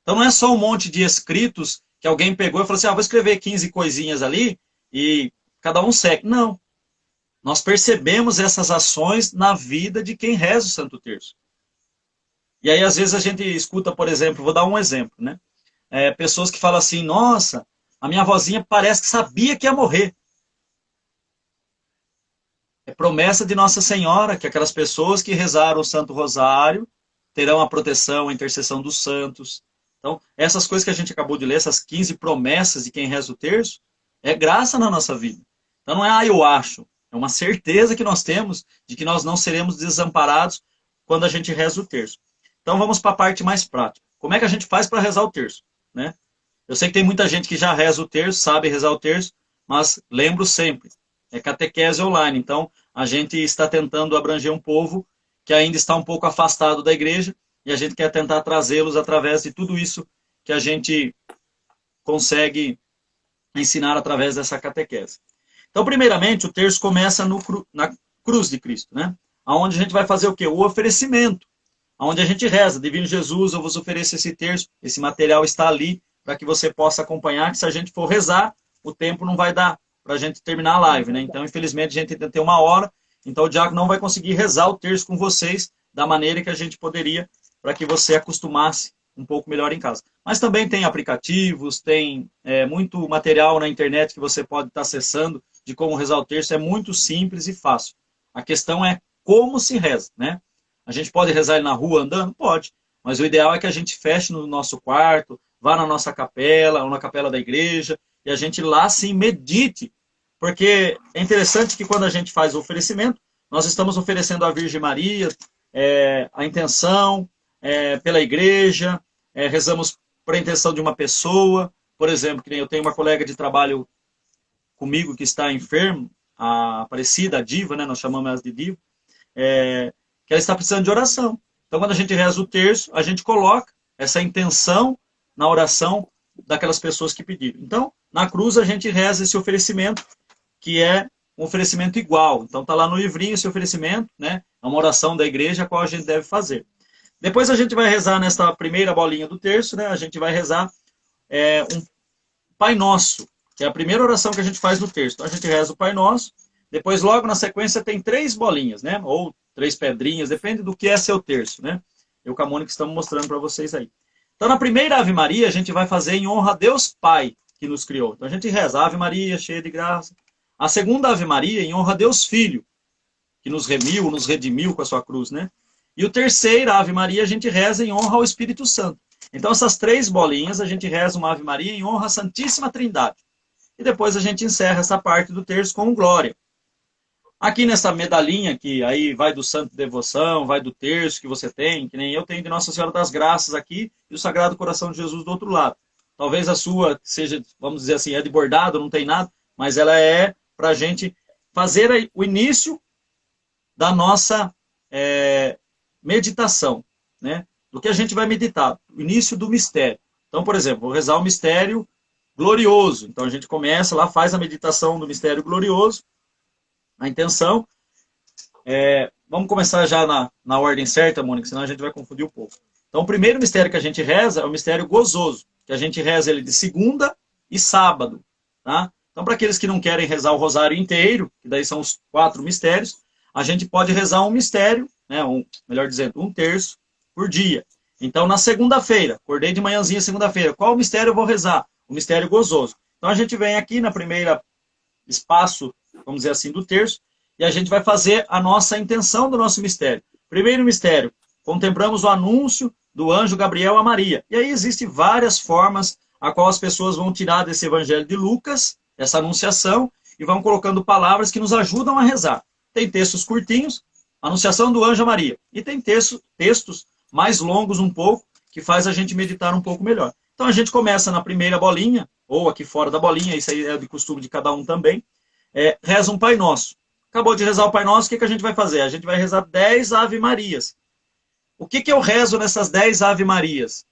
Então não é só um monte de escritos que alguém pegou e falou assim, vou escrever 15 coisinhas ali e cada um segue. Não. Nós percebemos essas ações na vida de quem reza o Santo Terço. E aí às vezes a gente escuta, por exemplo, vou dar um exemplo, né? Pessoas que falam assim, nossa, a minha avózinha parece que sabia que ia morrer. É promessa de Nossa Senhora que aquelas pessoas que rezaram o Santo Rosário terão a proteção, a intercessão dos santos. Então, essas coisas que a gente acabou de ler, essas 15 promessas de quem reza o terço, é graça na nossa vida. Então não é eu acho, é uma certeza que nós temos de que nós não seremos desamparados quando a gente reza o terço. Então vamos para a parte mais prática. Como é que a gente faz para rezar o terço, né? Eu sei que tem muita gente que já reza o terço, sabe rezar o terço, mas lembro sempre, é catequese online. Então a gente está tentando abranger um povo que ainda está um pouco afastado da igreja e a gente quer tentar trazê-los através de tudo isso que a gente consegue ensinar através dessa catequese. Então, primeiramente, o terço começa na cruz de Cristo, né? Onde a gente vai fazer o quê? O oferecimento. Onde a gente reza, Divino Jesus, eu vos ofereço esse terço, esse material está ali para que você possa acompanhar, que se a gente for rezar, o tempo não vai dar para a gente terminar a live, né? Então, infelizmente, a gente ainda tem 1 hora, então o diácono não vai conseguir rezar o terço com vocês da maneira que a gente poderia, para que você acostumasse um pouco melhor em casa. Mas também tem aplicativos, tem muito material na internet que você pode estar acessando de como rezar o terço, é muito simples e fácil. A questão é como se reza, né? A gente pode rezar ele na rua andando? Pode. Mas o ideal é que a gente feche no nosso quarto, vá na nossa capela, ou na capela da igreja, e a gente lá sim medite. Porque é interessante que quando a gente faz o oferecimento, nós estamos oferecendo à Virgem Maria a intenção pela igreja, rezamos por a intenção de uma pessoa. Por exemplo, que nem eu tenho uma colega de trabalho comigo que está enfermo, a Aparecida, a Diva, né? Nós chamamos ela de Diva, que ela está precisando de oração. Então, quando a gente reza o terço, a gente coloca essa intenção na oração daquelas pessoas que pediram. Então, na cruz, a gente reza esse oferecimento, que é um oferecimento igual. Então está lá no livrinho esse oferecimento, né? É uma oração da igreja a qual a gente deve fazer. Depois a gente vai rezar nesta primeira bolinha do terço, né? A gente vai rezar um Pai Nosso, que é a primeira oração que a gente faz no terço. Então a gente reza o Pai Nosso, depois logo na sequência tem 3 bolinhas, né? Ou 3 pedrinhas, depende do que é seu terço, né? Eu com a Mônica estamos mostrando para vocês aí. Então na primeira Ave Maria a gente vai fazer em honra a Deus Pai, que nos criou. Então a gente reza Ave Maria, cheia de graça. A segunda Ave Maria em honra a Deus Filho, que nos remiu, nos redimiu com a sua cruz, né? E o terceiro Ave Maria a gente reza em honra ao Espírito Santo. Então essas 3 bolinhas a gente reza uma Ave Maria em honra à Santíssima Trindade. E depois a gente encerra essa parte do terço com glória. Aqui nessa medalhinha, que aí vai do Santo Devoção, vai do terço que você tem, que nem eu tenho de Nossa Senhora das Graças aqui, e o Sagrado Coração de Jesus do outro lado. Talvez a sua seja, vamos dizer assim, é de bordado, não tem nada, mas ela é para a gente fazer o início da nossa meditação, né? Do que a gente vai meditar, o início do mistério. Então, por exemplo, vou rezar o mistério glorioso. Então a gente começa lá, faz a meditação do mistério glorioso, a intenção. Vamos começar já na ordem certa, Mônica, senão a gente vai confundir um pouco. Então o primeiro mistério que a gente reza é o mistério gozoso, que a gente reza ele de segunda e sábado, tá? Então para aqueles que não querem rezar o rosário inteiro, que daí são os 4 mistérios, a gente pode rezar um mistério, né, melhor dizendo, um terço por dia. Então na segunda-feira, acordei de manhãzinha segunda-feira, qual mistério eu vou rezar? O mistério gozoso. Então a gente vem aqui na primeira espaço, vamos dizer assim, do terço, e a gente vai fazer a nossa intenção do nosso mistério. Primeiro mistério, contemplamos o anúncio do anjo Gabriel a Maria. E aí existem várias formas a qual as pessoas vão tirar desse evangelho de Lucas, essa anunciação, e vão colocando palavras que nos ajudam a rezar. Tem textos curtinhos, anunciação do anjo a Maria. E tem textos mais longos um pouco, que faz a gente meditar um pouco melhor. Então a gente começa na primeira bolinha, ou aqui fora da bolinha, isso aí é de costume de cada um também, reza um Pai Nosso. Acabou de rezar o Pai Nosso, o que a gente vai fazer? A gente vai rezar 10 Ave Marias. O que eu rezo nessas 10 Ave Marias?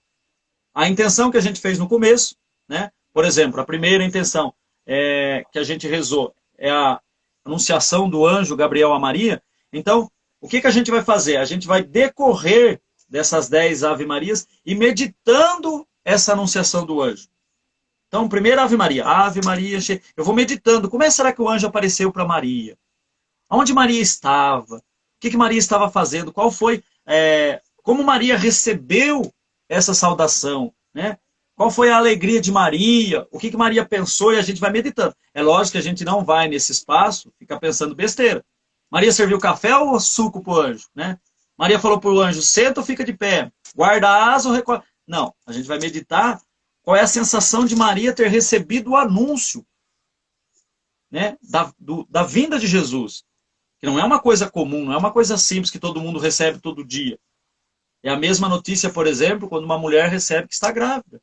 A intenção que a gente fez no começo, né? Por exemplo, a primeira intenção que a gente rezou é a anunciação do anjo Gabriel a Maria. Então, o que a gente vai fazer? A gente vai decorrer dessas 10 Ave Marias e meditando essa anunciação do anjo. Então, primeiro Ave Maria. Ave Maria, eu vou meditando. Como será que o anjo apareceu para Maria? Onde Maria estava? O que Maria estava fazendo? Qual foi, como Maria recebeu essa saudação, né? Qual foi a alegria de Maria? O que Maria pensou? E a gente vai meditando. É lógico que a gente não vai nesse espaço ficar pensando besteira. Maria serviu café ou suco para o anjo, né? Maria falou para o anjo, senta ou fica de pé? Guarda a asa ou recolhe? Não, a gente vai meditar qual é a sensação de Maria ter recebido o anúncio, né, da vinda de Jesus. Que não é uma coisa comum, não é uma coisa simples que todo mundo recebe todo dia. É a mesma notícia, por exemplo, quando uma mulher recebe que está grávida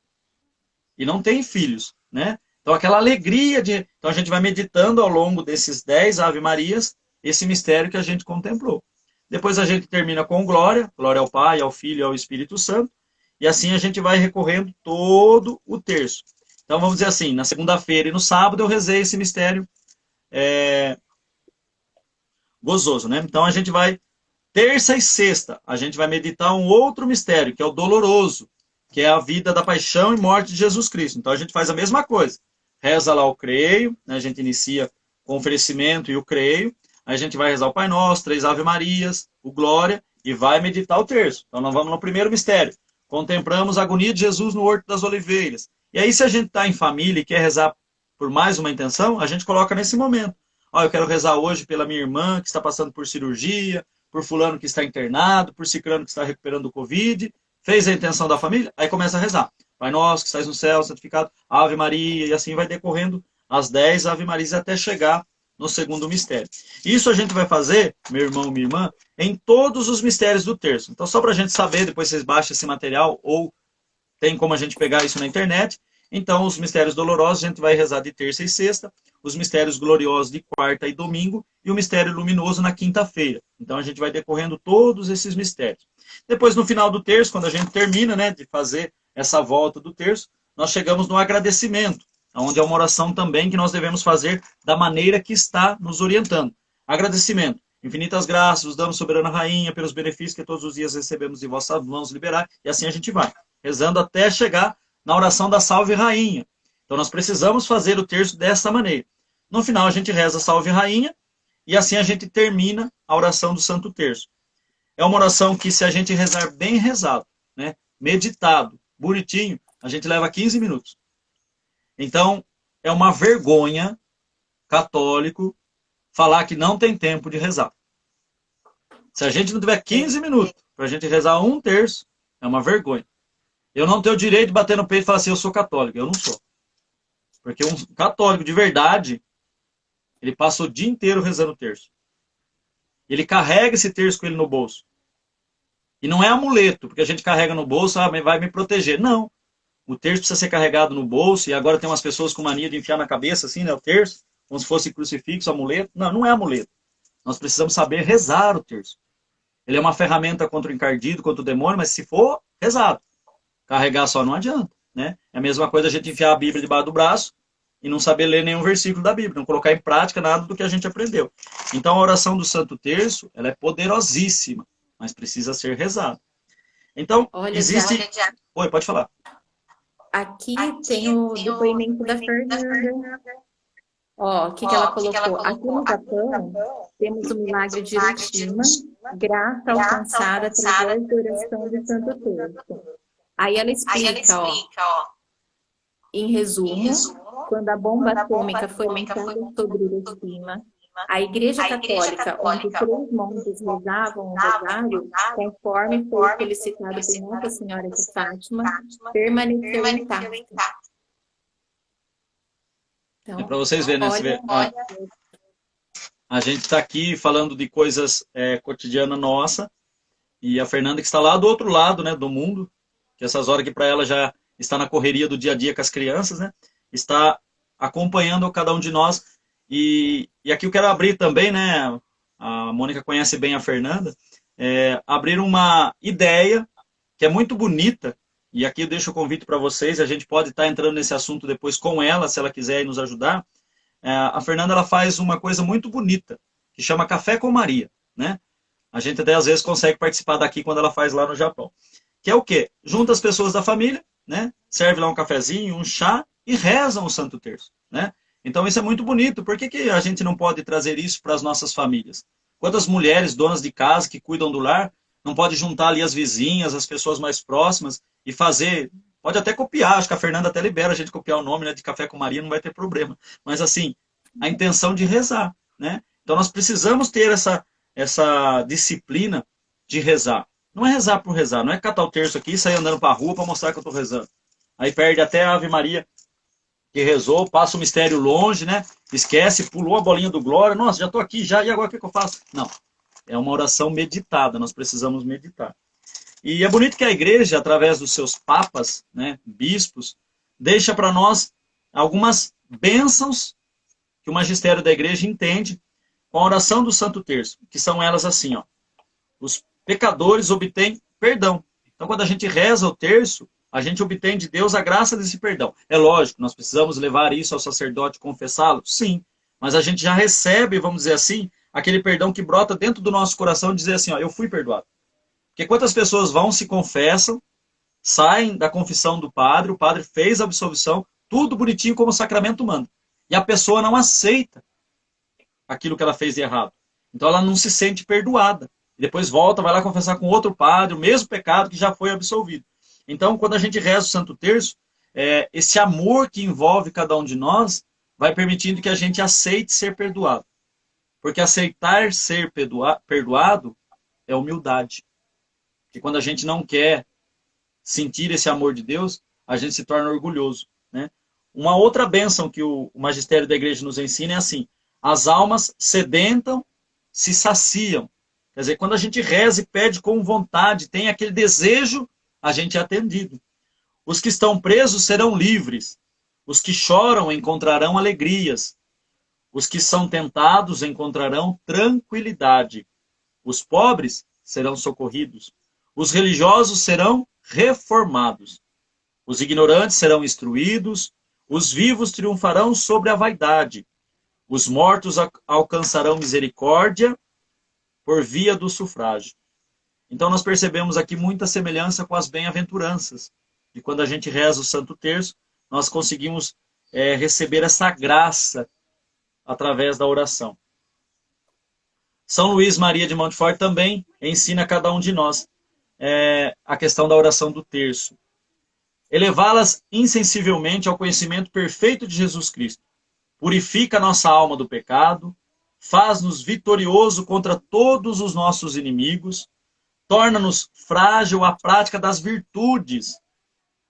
e não tem filhos, né? Então aquela alegria de... Então a gente vai meditando ao longo desses 10 Ave Marias, esse mistério que a gente contemplou. Depois a gente termina com glória, glória ao Pai, ao Filho e ao Espírito Santo, e assim a gente vai recorrendo todo o terço. Então vamos dizer assim, na segunda-feira e no sábado eu rezei esse mistério gozoso, né? Então a gente vai, terça e sexta, a gente vai meditar um outro mistério, que é o doloroso, que é a vida da paixão e morte de Jesus Cristo. Então a gente faz a mesma coisa. Reza lá o creio, né? A gente inicia com o oferecimento e o creio, aí a gente vai rezar o Pai Nosso, 3 Ave Marias, o Glória, e vai meditar o terço. Então nós vamos no primeiro mistério. Contemplamos a agonia de Jesus no Horto das Oliveiras. E aí se a gente está em família e quer rezar por mais uma intenção, a gente coloca nesse momento. Eu quero rezar hoje pela minha irmã que está passando por cirurgia, por fulano que está internado, por ciclano que está recuperando o Covid. Fez a intenção da família? Aí começa a rezar. Pai Nosso que estás no céu, santificado, Ave Maria, e assim vai decorrendo as 10 Ave Marias até chegar no segundo mistério. Isso a gente vai fazer, meu irmão, minha irmã, em todos os mistérios do terço. Então só para a gente saber, depois vocês baixam esse material, ou tem como a gente pegar isso na internet. Então os mistérios dolorosos a gente vai rezar de terça e sexta, os mistérios gloriosos de quarta e domingo, e o mistério luminoso na quinta-feira. Então a gente vai decorrendo todos esses mistérios. Depois no final do terço, quando a gente termina, né, de fazer essa volta do terço, nós chegamos no agradecimento. onde é uma oração também que nós devemos fazer da maneira que está nos orientando. Agradecimento. Infinitas graças, os damos, soberana rainha, pelos benefícios que todos os dias recebemos de vossas mãos liberar, e assim a gente vai, rezando até chegar na oração da Salve Rainha. Então nós precisamos fazer o terço dessa maneira. No final a gente reza a Salve Rainha, e assim a gente termina a oração do Santo Terço. É uma oração que, se a gente rezar bem rezado, né, meditado, bonitinho, a gente leva 15 minutos. Então, é uma vergonha católico falar que não tem tempo de rezar. Se a gente não tiver 15 minutos para a gente rezar um terço, é uma vergonha. Eu não tenho o direito de bater no peito e falar assim, eu sou católico. Eu não sou. Porque um católico de verdade, ele passa o dia inteiro rezando o terço. Ele carrega esse terço com ele no bolso. E não é amuleto, porque a gente carrega no bolso, vai me proteger. Não. O terço precisa ser carregado no bolso, e agora tem umas pessoas com mania de enfiar na cabeça, assim, né, o terço, como se fosse crucifixo, amuleto. Não, não é amuleto. Nós precisamos saber rezar o terço. Ele é uma ferramenta contra o encardido, contra o demônio, mas se for, rezado. Carregar só não adianta, né? É a mesma coisa a gente enfiar a Bíblia debaixo do braço e não saber ler nenhum versículo da Bíblia, não colocar em prática nada do que a gente aprendeu. Então a oração do Santo Terço, ela é poderosíssima, mas precisa ser rezada. Então, Olha, existe... Oi, pode falar. Aqui tem o depoimento da Fernanda. Ó, o que ela colocou? Aqui no Japão, temos o milagre de Hiroshima, graça alcançada através da oração do Santo Terço. Aí ela explica, ó, em resumo, quando a bomba atômica foi lançada sobre Hiroshima, a Igreja Católica, onde 3 monges rezavam o rosário, conforme foi felicitado por Nossa Senhora de Fátima, permaneceu intacta. Então, é para vocês verem, né? A gente está aqui falando de coisas cotidianas nossa, e a Fernanda, que está lá do outro lado, né, do mundo, que essas horas que para ela já está na correria do dia a dia com as crianças, né, está acompanhando cada um de nós. E aqui eu quero abrir também, né, a Mônica conhece bem a Fernanda, abrir uma ideia que é muito bonita. E aqui eu deixo o convite para vocês, a gente pode estar entrando nesse assunto depois com ela, se ela quiser nos ajudar. A Fernanda, ela faz uma coisa muito bonita, que chama Café com Maria, né? A gente até às vezes consegue participar daqui quando ela faz lá no Japão. Que é o quê? Junta as pessoas da família, né? Serve lá um cafezinho, um chá e rezam o Santo Terço, né? Então isso é muito bonito. Por que a gente não pode trazer isso para as nossas famílias? Quantas mulheres, donas de casa, que cuidam do lar, não pode juntar ali as vizinhas, as pessoas mais próximas e fazer... Pode até copiar, acho que a Fernanda até libera a gente copiar o nome, né, de Café com Maria, não vai ter problema. Mas assim, a intenção de rezar, né? Então nós precisamos ter essa disciplina de rezar. Não é rezar por rezar, não é catar o terço aqui e sair andando para a rua para mostrar que eu estou rezando. Aí perde até a Ave Maria que rezou, passa o mistério longe, né? Esquece, pulou a bolinha do glória, nossa, já estou aqui já, e agora o que eu faço? Não, é uma oração meditada, nós precisamos meditar. E é bonito que a igreja, através dos seus papas, né, bispos, deixa para nós algumas bênçãos que o magistério da igreja entende com a oração do Santo Terço, que são elas assim, ó. Os pecadores obtêm perdão. Então, quando a gente reza o terço, a gente obtém de Deus a graça desse perdão. É lógico, nós precisamos levar isso ao sacerdote e confessá-lo? Sim. Mas a gente já recebe, vamos dizer assim, aquele perdão que brota dentro do nosso coração e dizer assim, ó, eu fui perdoado. Porque quantas pessoas vão, se confessam, saem da confissão do padre, o padre fez a absolvição, tudo bonitinho como o sacramento manda. E a pessoa não aceita aquilo que ela fez de errado. Então ela não se sente perdoada. E depois volta, vai lá confessar com outro padre, o mesmo pecado que já foi absolvido. Então, quando a gente reza o Santo Terço, esse amor que envolve cada um de nós vai permitindo que a gente aceite ser perdoado. Porque aceitar ser perdoado é humildade. Porque quando a gente não quer sentir esse amor de Deus, a gente se torna orgulhoso, né? Uma outra bênção que o magistério da igreja nos ensina é assim, as almas sedentam, se saciam. Quer dizer, quando a gente reza e pede com vontade, tem aquele desejo, a gente é atendido. Os que estão presos serão livres. Os que choram encontrarão alegrias. Os que são tentados encontrarão tranquilidade. Os pobres serão socorridos. Os religiosos serão reformados. Os ignorantes serão instruídos. Os vivos triunfarão sobre a vaidade. Os mortos alcançarão misericórdia por via do sufrágio. Então nós percebemos aqui muita semelhança com as bem-aventuranças. E quando a gente reza o Santo Terço, nós conseguimos receber essa graça através da oração. São Luís Maria de Montfort também ensina a cada um de nós a questão da oração do terço. Elevá-las insensivelmente ao conhecimento perfeito de Jesus Cristo. Purifica nossa alma do pecado, faz-nos vitorioso contra todos os nossos inimigos, torna-nos frágil à prática das virtudes,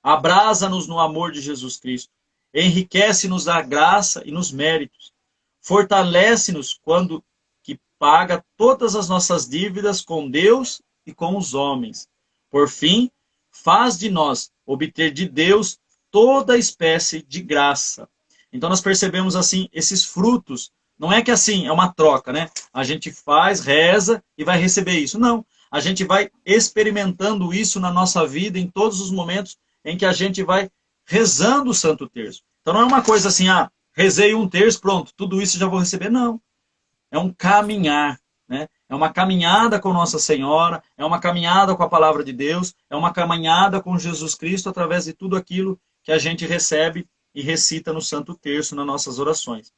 abrasa-nos no amor de Jesus Cristo, enriquece-nos na graça e nos méritos, fortalece-nos quando que paga todas as nossas dívidas com Deus e com os homens. Por fim, faz de nós obter de Deus toda espécie de graça. Então nós percebemos assim esses frutos. Não é que assim é uma troca, né? A gente faz, reza e vai receber isso. Não. A gente vai experimentando isso na nossa vida em todos os momentos em que a gente vai rezando o Santo Terço. Então não é uma coisa assim, rezei um terço, pronto, tudo isso já vou receber. Não. É um caminhar, né? É uma caminhada com Nossa Senhora, é uma caminhada com a Palavra de Deus, é uma caminhada com Jesus Cristo através de tudo aquilo que a gente recebe e recita no Santo Terço, nas nossas orações.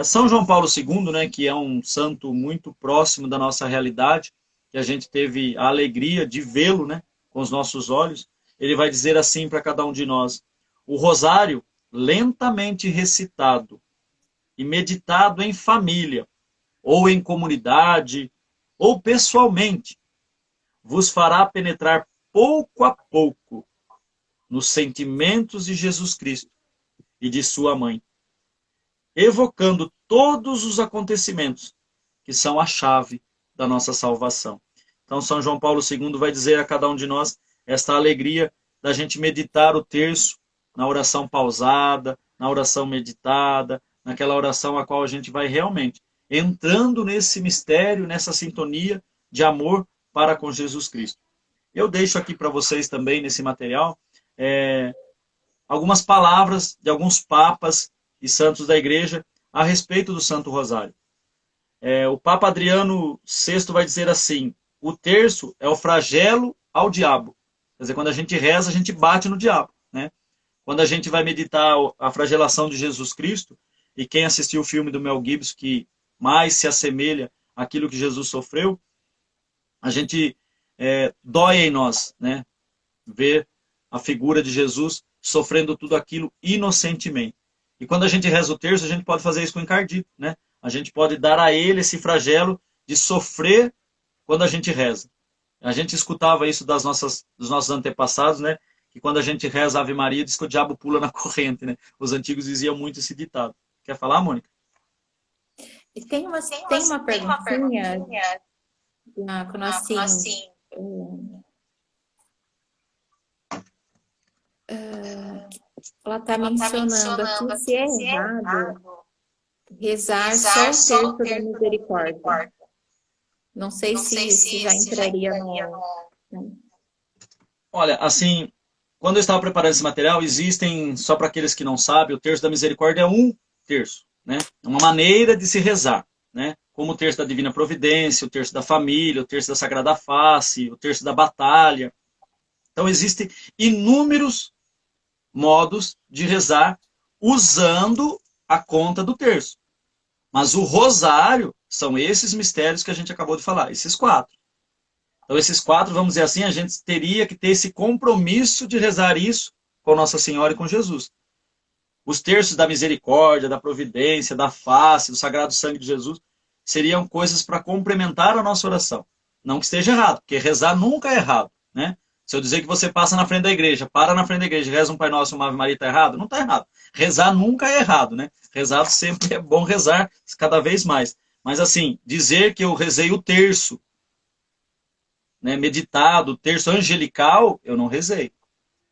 São João Paulo II, né, que é um santo muito próximo da nossa realidade, que a gente teve a alegria de vê-lo, né, com os nossos olhos, ele vai dizer assim para cada um de nós: o rosário, lentamente recitado e meditado em família, ou em comunidade, ou pessoalmente, vos fará penetrar pouco a pouco nos sentimentos de Jesus Cristo e de sua mãe, evocando todos os acontecimentos que são a chave da nossa salvação. Então São João Paulo II vai dizer a cada um de nós esta alegria da gente meditar o terço na oração pausada, na oração meditada, naquela oração a qual a gente vai realmente entrando nesse mistério, nessa sintonia de amor para com Jesus Cristo. Eu deixo aqui para vocês também, nesse material, algumas palavras de alguns papas e santos da igreja a respeito do Santo Rosário. O Papa Adriano VI vai dizer assim: o terço é o flagelo ao diabo. Quer dizer, quando a gente reza, a gente bate no diabo, né? Quando a gente vai meditar a flagelação de Jesus Cristo, e quem assistiu o filme do Mel Gibson, que mais se assemelha àquilo que Jesus sofreu, a gente dói em nós, né? Ver a figura de Jesus sofrendo tudo aquilo inocentemente. E quando a gente reza o terço, a gente pode fazer isso com o encardito, né? A gente pode dar a ele esse flagelo de sofrer quando a gente reza. A gente escutava isso dos nossos antepassados, né? Que quando a gente reza a Ave Maria, diz que o diabo pula na corrente, né? Os antigos diziam muito esse ditado. Quer falar, Mônica? E tem uma perguntinha, quando assim, ela está mencionando aqui se é errado rezar só o terço da misericórdia. Não sei se já entraria no... Olha, assim, quando eu estava preparando esse material, existem, só para aqueles que não sabem, o terço da misericórdia é um terço, né? É uma maneira de se rezar, né? Como o terço da Divina Providência, o terço da família, o terço da Sagrada Face, o terço da batalha. Então existem inúmeros modos de rezar usando a conta do terço. Mas o rosário são esses mistérios que a gente acabou de falar, esses 4. Então esses 4, vamos dizer assim, a gente teria que ter esse compromisso de rezar isso com Nossa Senhora e com Jesus. Os terços da misericórdia, da providência, da face, do sagrado sangue de Jesus, seriam coisas para complementar a nossa oração. Não que esteja errado, porque rezar nunca é errado, né? Se eu dizer que você passa na frente da igreja, para na frente da igreja, reza um Pai Nosso e uma Ave Maria, está errado? Não está errado. Rezar nunca é errado, né? Rezar sempre é bom rezar, cada vez mais. Mas assim, dizer que eu rezei o terço, né, meditado, o terço angelical, eu não rezei.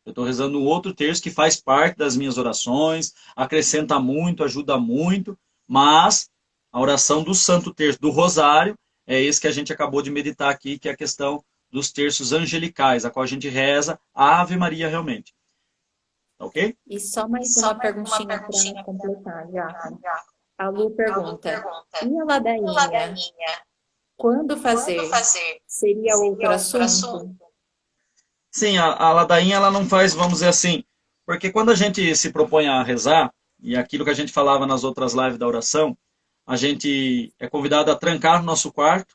Eu estou rezando um outro terço que faz parte das minhas orações, acrescenta muito, ajuda muito, mas a oração do Santo Terço, do Rosário, é esse que a gente acabou de meditar aqui, que é a questão dos terços angelicais, a qual a gente reza a Ave Maria realmente. tá ok? E só mais uma perguntinha para completar, já. A Lu pergunta, e a ladainha, quando fazer? Seria outro assunto? Sim, a ladainha ela não faz, vamos dizer assim, porque quando a gente se propõe a rezar, e aquilo que a gente falava nas outras lives da oração, a gente é convidado a trancar o nosso quarto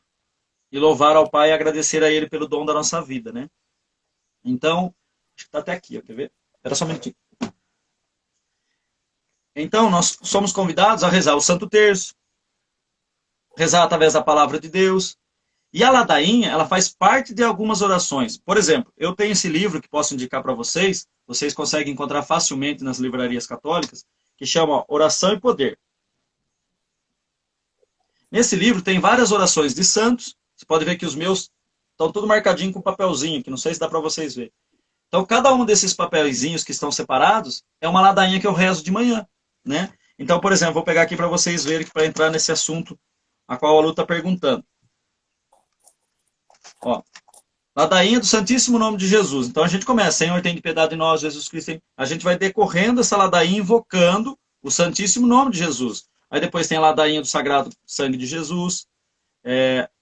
e louvar ao Pai e agradecer a Ele pelo dom da nossa vida, né? Então, acho que está até aqui, ó, quer ver? Espera só um minutinho. Então, nós somos convidados a rezar o Santo Terço, rezar através da Palavra de Deus. E a ladainha, ela faz parte de algumas orações. Por exemplo, eu tenho esse livro que posso indicar para vocês, vocês conseguem encontrar facilmente nas livrarias católicas, que chama Oração e Poder. Nesse livro tem várias orações de santos, você pode ver que os meus estão tudo marcadinho com papelzinho, que não sei se dá para vocês verem. Então, cada um desses papelzinhos que estão separados é uma ladainha que eu rezo de manhã, né? Então, por exemplo, vou pegar aqui para vocês verem, para entrar nesse assunto a qual a Lu está perguntando. Ó, ladainha do Santíssimo Nome de Jesus. Então a gente começa, Senhor, tem de piedade de nós, Jesus Cristo. A gente vai decorrendo essa ladainha invocando o Santíssimo Nome de Jesus. Aí depois tem a ladainha do Sagrado Sangue de Jesus,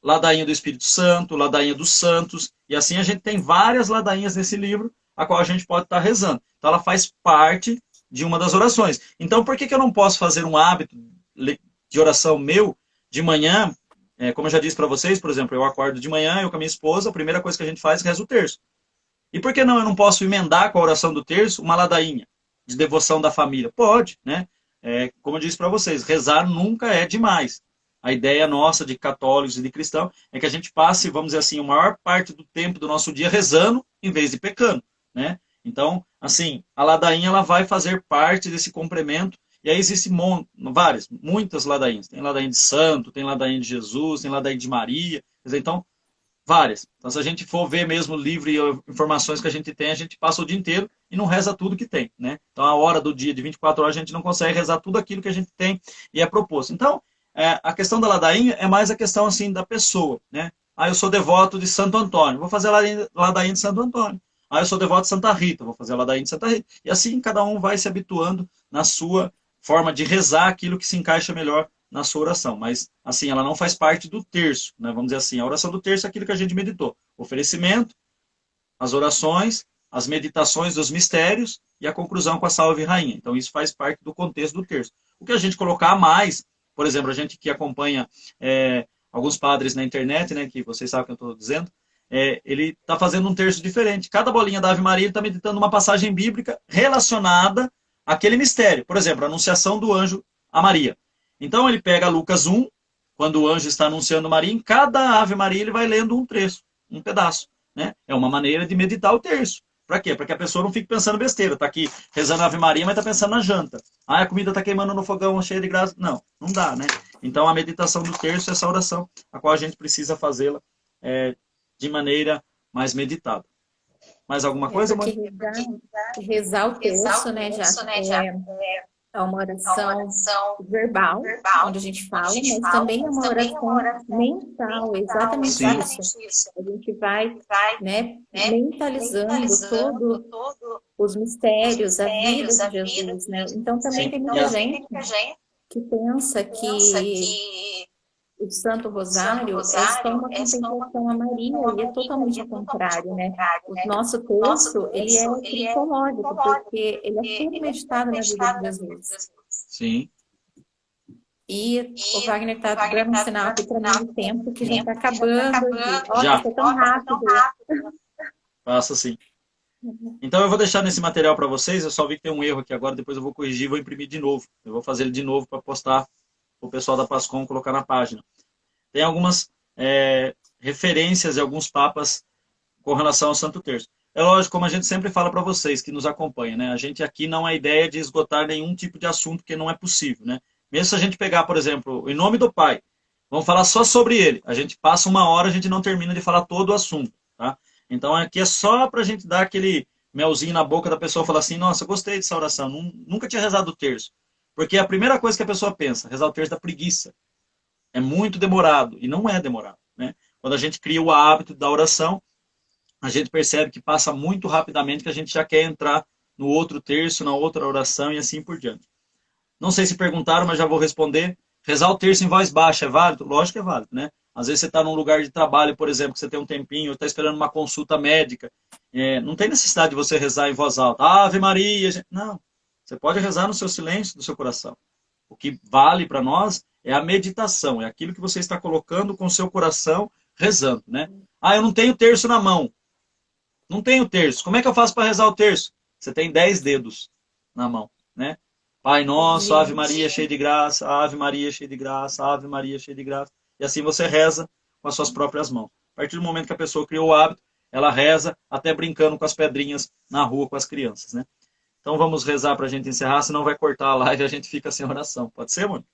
ladainha do Espírito Santo, ladainha dos santos. E assim a gente tem várias ladainhas nesse livro, a qual a gente pode estar rezando. Então ela faz parte de uma das orações. Então por que eu não posso fazer um hábito de oração meu de manhã? Como eu já disse para vocês, por exemplo, eu acordo de manhã, eu com a minha esposa, a primeira coisa que a gente faz é reza o terço. E por que não eu não posso emendar com a oração do terço uma ladainha de devoção da família? Pode, né? Como eu disse para vocês, rezar nunca é demais. A ideia nossa de católicos e de cristãos é que a gente passe, vamos dizer assim, a maior parte do tempo do nosso dia rezando em vez de pecando, né? Então, assim, a ladainha ela vai fazer parte desse complemento. E aí existem muitas ladainhas. Tem ladainha de santo, tem ladainha de Jesus, tem ladainha de Maria. Então, várias. Então, se a gente for ver mesmo o livro e informações que a gente tem, a gente passa o dia inteiro e não reza tudo que tem, né? Então, a hora do dia de 24 horas, a gente não consegue rezar tudo aquilo que a gente tem e é proposto. Então, a questão da ladainha é mais a questão, assim, da pessoa, né? Ah, eu sou devoto de Santo Antônio, vou fazer a ladainha de Santo Antônio. Ah, eu sou devoto de Santa Rita, vou fazer a ladainha de Santa Rita. E assim, cada um vai se habituando na sua forma de rezar aquilo que se encaixa melhor na sua oração. Mas, assim, ela não faz parte do terço, né? Vamos dizer assim, a oração do terço é aquilo que a gente meditou. Oferecimento, as orações, as meditações dos mistérios e a conclusão com a Salve Rainha. Então, isso faz parte do contexto do terço. O que a gente colocar a mais, por exemplo, a gente que acompanha alguns padres na internet, né, que vocês sabem o que eu estou dizendo, ele está fazendo um terço diferente. Cada bolinha da Ave Maria ele está meditando uma passagem bíblica relacionada àquele mistério. Por exemplo, a anunciação do anjo a Maria. Então ele pega Lucas 1, quando o anjo está anunciando Maria, em cada Ave Maria ele vai lendo um trecho, um pedaço. Né? É uma maneira de meditar o terço. Para quê? Para que a pessoa não fique pensando besteira. Está aqui rezando a Ave Maria, mas está pensando na janta. Ah, a comida está queimando no fogão, cheia de graça. Não, não dá, né? Então a meditação do terço é essa oração, a qual a gente precisa fazê-la de maneira mais meditada. Mais alguma coisa, mãe? Rezar o terço, né, já é uma oração verbal, onde a gente fala, mas também é uma oração mental, exatamente Sim. isso. A gente vai, né, mentalizando todos os mistérios, a vida de Jesus, né? Então também tem muita gente que pensa que o Santo Rosário é só uma contemplação a Maria, e é totalmente ao contrário, né? O nosso terço, ele é cristológico, porque ele é tudo meditado na vida de Jesus. Sim. E o Wagner está dando um sinal aqui para mim do tempo, que já está acabando. Já. Foi tão rápido. Passa sim. Então eu vou deixar nesse material para vocês, eu só vi que tem um erro aqui agora, depois eu vou corrigir e vou imprimir de novo. Eu vou fazer ele de novo para postar o pessoal da Pascom colocar na página. Tem algumas referências de alguns papas com relação ao Santo Terço. É lógico, como a gente sempre fala para vocês que nos acompanham, né? A gente aqui não é ideia de esgotar nenhum tipo de assunto que não é possível, né? Mesmo se a gente pegar, por exemplo, Em Nome do Pai, vamos falar só sobre ele. A gente passa uma hora, a gente não termina de falar todo o assunto, tá? Então aqui é só para a gente dar aquele melzinho na boca da pessoa e falar assim, nossa, gostei dessa oração, nunca tinha rezado o terço. Porque a primeira coisa que a pessoa pensa, rezar o terço da preguiça. É muito demorado, e não é demorado, né? Quando a gente cria o hábito da oração, a gente percebe que passa muito rapidamente, que a gente já quer entrar no outro terço, na outra oração e assim por diante. Não sei se perguntaram, mas já vou responder. Rezar o terço em voz baixa é válido? Lógico que é válido, né? Às vezes você está num lugar de trabalho, por exemplo, que você tem um tempinho, está esperando uma consulta médica. Não tem necessidade de você rezar em voz alta. Ave Maria! Não. Você pode rezar no seu silêncio, do seu coração. O que vale para nós é a meditação, é aquilo que você está colocando com o seu coração rezando, né? Eu não tenho terço na mão. Não tenho terço. Como é que eu faço para rezar o terço? Você tem 10 dedos na mão, né? Pai nosso, Ave Maria, cheia de graça, Ave Maria, cheia de graça, Ave Maria, cheia de graça. E assim você reza com as suas próprias mãos. A partir do momento que a pessoa criou o hábito, ela reza até brincando com as pedrinhas na rua com as crianças, né? Então vamos rezar para a gente encerrar, senão vai cortar a live e a gente fica sem oração. Pode ser, mano?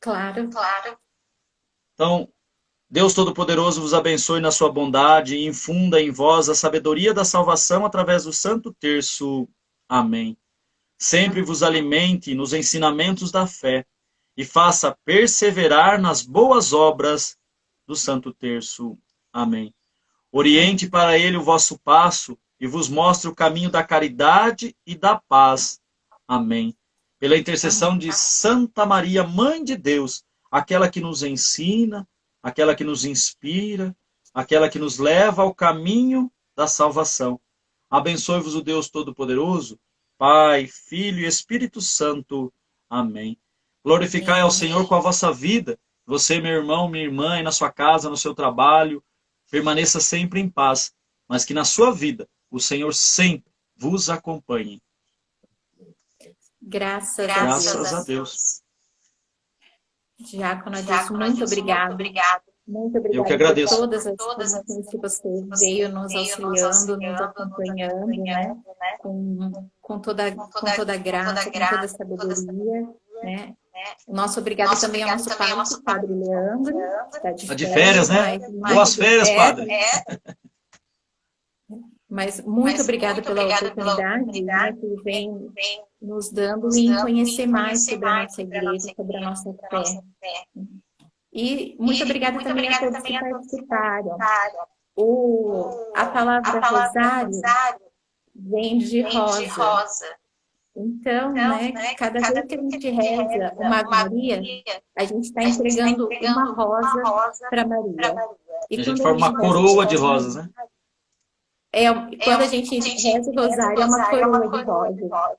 Claro. Então, Deus Todo-Poderoso vos abençoe na sua bondade e infunda em vós a sabedoria da salvação através do Santo Terço. Amém. Sempre vos alimente nos ensinamentos da fé e faça perseverar nas boas obras do Santo Terço. Amém. Oriente para ele o vosso passo e vos mostre o caminho da caridade e da paz. Amém. Pela intercessão de Santa Maria, Mãe de Deus, aquela que nos ensina, aquela que nos inspira, aquela que nos leva ao caminho da salvação. Abençoe-vos o Deus Todo-Poderoso, Pai, Filho e Espírito Santo. Amém. Glorificai ao Senhor com a vossa vida, você, meu irmão, minha irmã, e na sua casa, no seu trabalho, permaneça sempre em paz, mas que na sua vida o Senhor sempre vos acompanhe. Graças a Deus. Diácono Adilson, muito obrigado. Muito obrigada. Eu que agradeço. Por todas as informações que você veio nos auxiliando, nos acompanhando, né? Com toda a graça, com toda a sabedoria, né? O nosso obrigado também ao nosso Padre Leandro. Está de férias, né? Boas férias, Padre. Mas muito obrigada pela oportunidade, né, que vem nos dando em conhecer mais sobre a nossa igreja, sobre a nossa fé. E muito obrigada também a todos que participaram. A palavra rosário vem de rosa. Então, né, cada vez que a gente reza uma Maria, a gente está entregando uma rosa para Maria. E a gente forma uma coroa de rosas, né? Quando a gente reza o rosário, é uma coroa de rosas.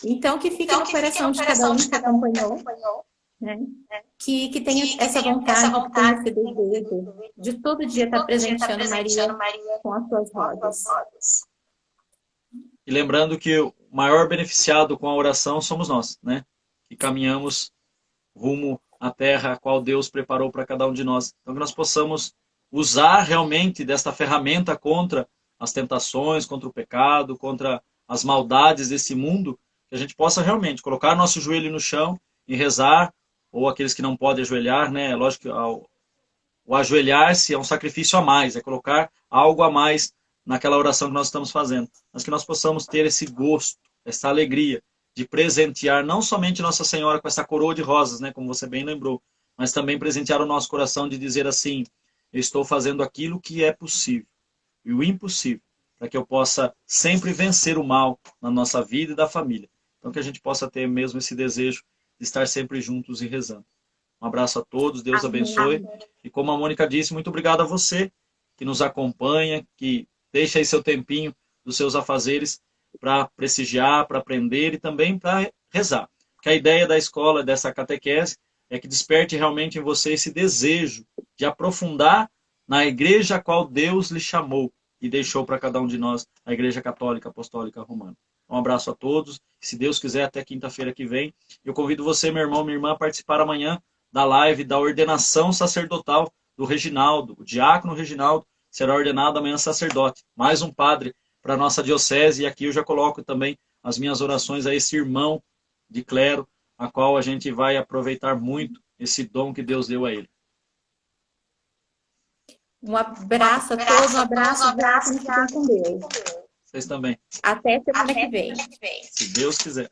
Então, que fique no coração de cada um que acompanhou, né? Que tenha essa vontade, que tenha esse desejo de todo dia estar presenteando Maria com as suas rosas. E lembrando que o maior beneficiado com a oração somos nós, né? Que caminhamos rumo à terra a qual Deus preparou para cada um de nós. Então, que nós possamos usar realmente desta ferramenta contra as tentações, contra o pecado, contra as maldades desse mundo, que a gente possa realmente colocar nosso joelho no chão e rezar, ou aqueles que não podem ajoelhar, né? Lógico que o ajoelhar-se é um sacrifício a mais, é colocar algo a mais naquela oração que nós estamos fazendo. Mas que nós possamos ter esse gosto, essa alegria de presentear não somente Nossa Senhora com essa coroa de rosas, né? Como você bem lembrou, mas também presentear o nosso coração de dizer assim: eu estou fazendo aquilo que é possível e o impossível, para que eu possa sempre vencer o mal na nossa vida e da família. Então que a gente possa ter mesmo esse desejo de estar sempre juntos e rezando. Um abraço a todos, Deus abençoe. E como a Mônica disse, muito obrigado a você que nos acompanha, que deixa aí seu tempinho dos seus afazeres para prestigiar, para aprender e também para rezar. Porque a ideia da escola, dessa catequese, é que desperte realmente em você esse desejo de aprofundar na igreja a qual Deus lhe chamou e deixou para cada um de nós, a Igreja Católica Apostólica Romana. Um abraço a todos. Se Deus quiser, até quinta-feira que vem. Eu convido você, meu irmão, minha irmã, a participar amanhã da live da ordenação sacerdotal do Reginaldo. O diácono Reginaldo será ordenado amanhã sacerdote. Mais um padre para a nossa diocese. E aqui eu já coloco também as minhas orações a esse irmão de clero, a qual a gente vai aproveitar muito esse dom que Deus deu a ele. Um abraço a todos, um abraço, e fiquem com Deus. Vocês também. Até semana que vem. Se Deus quiser.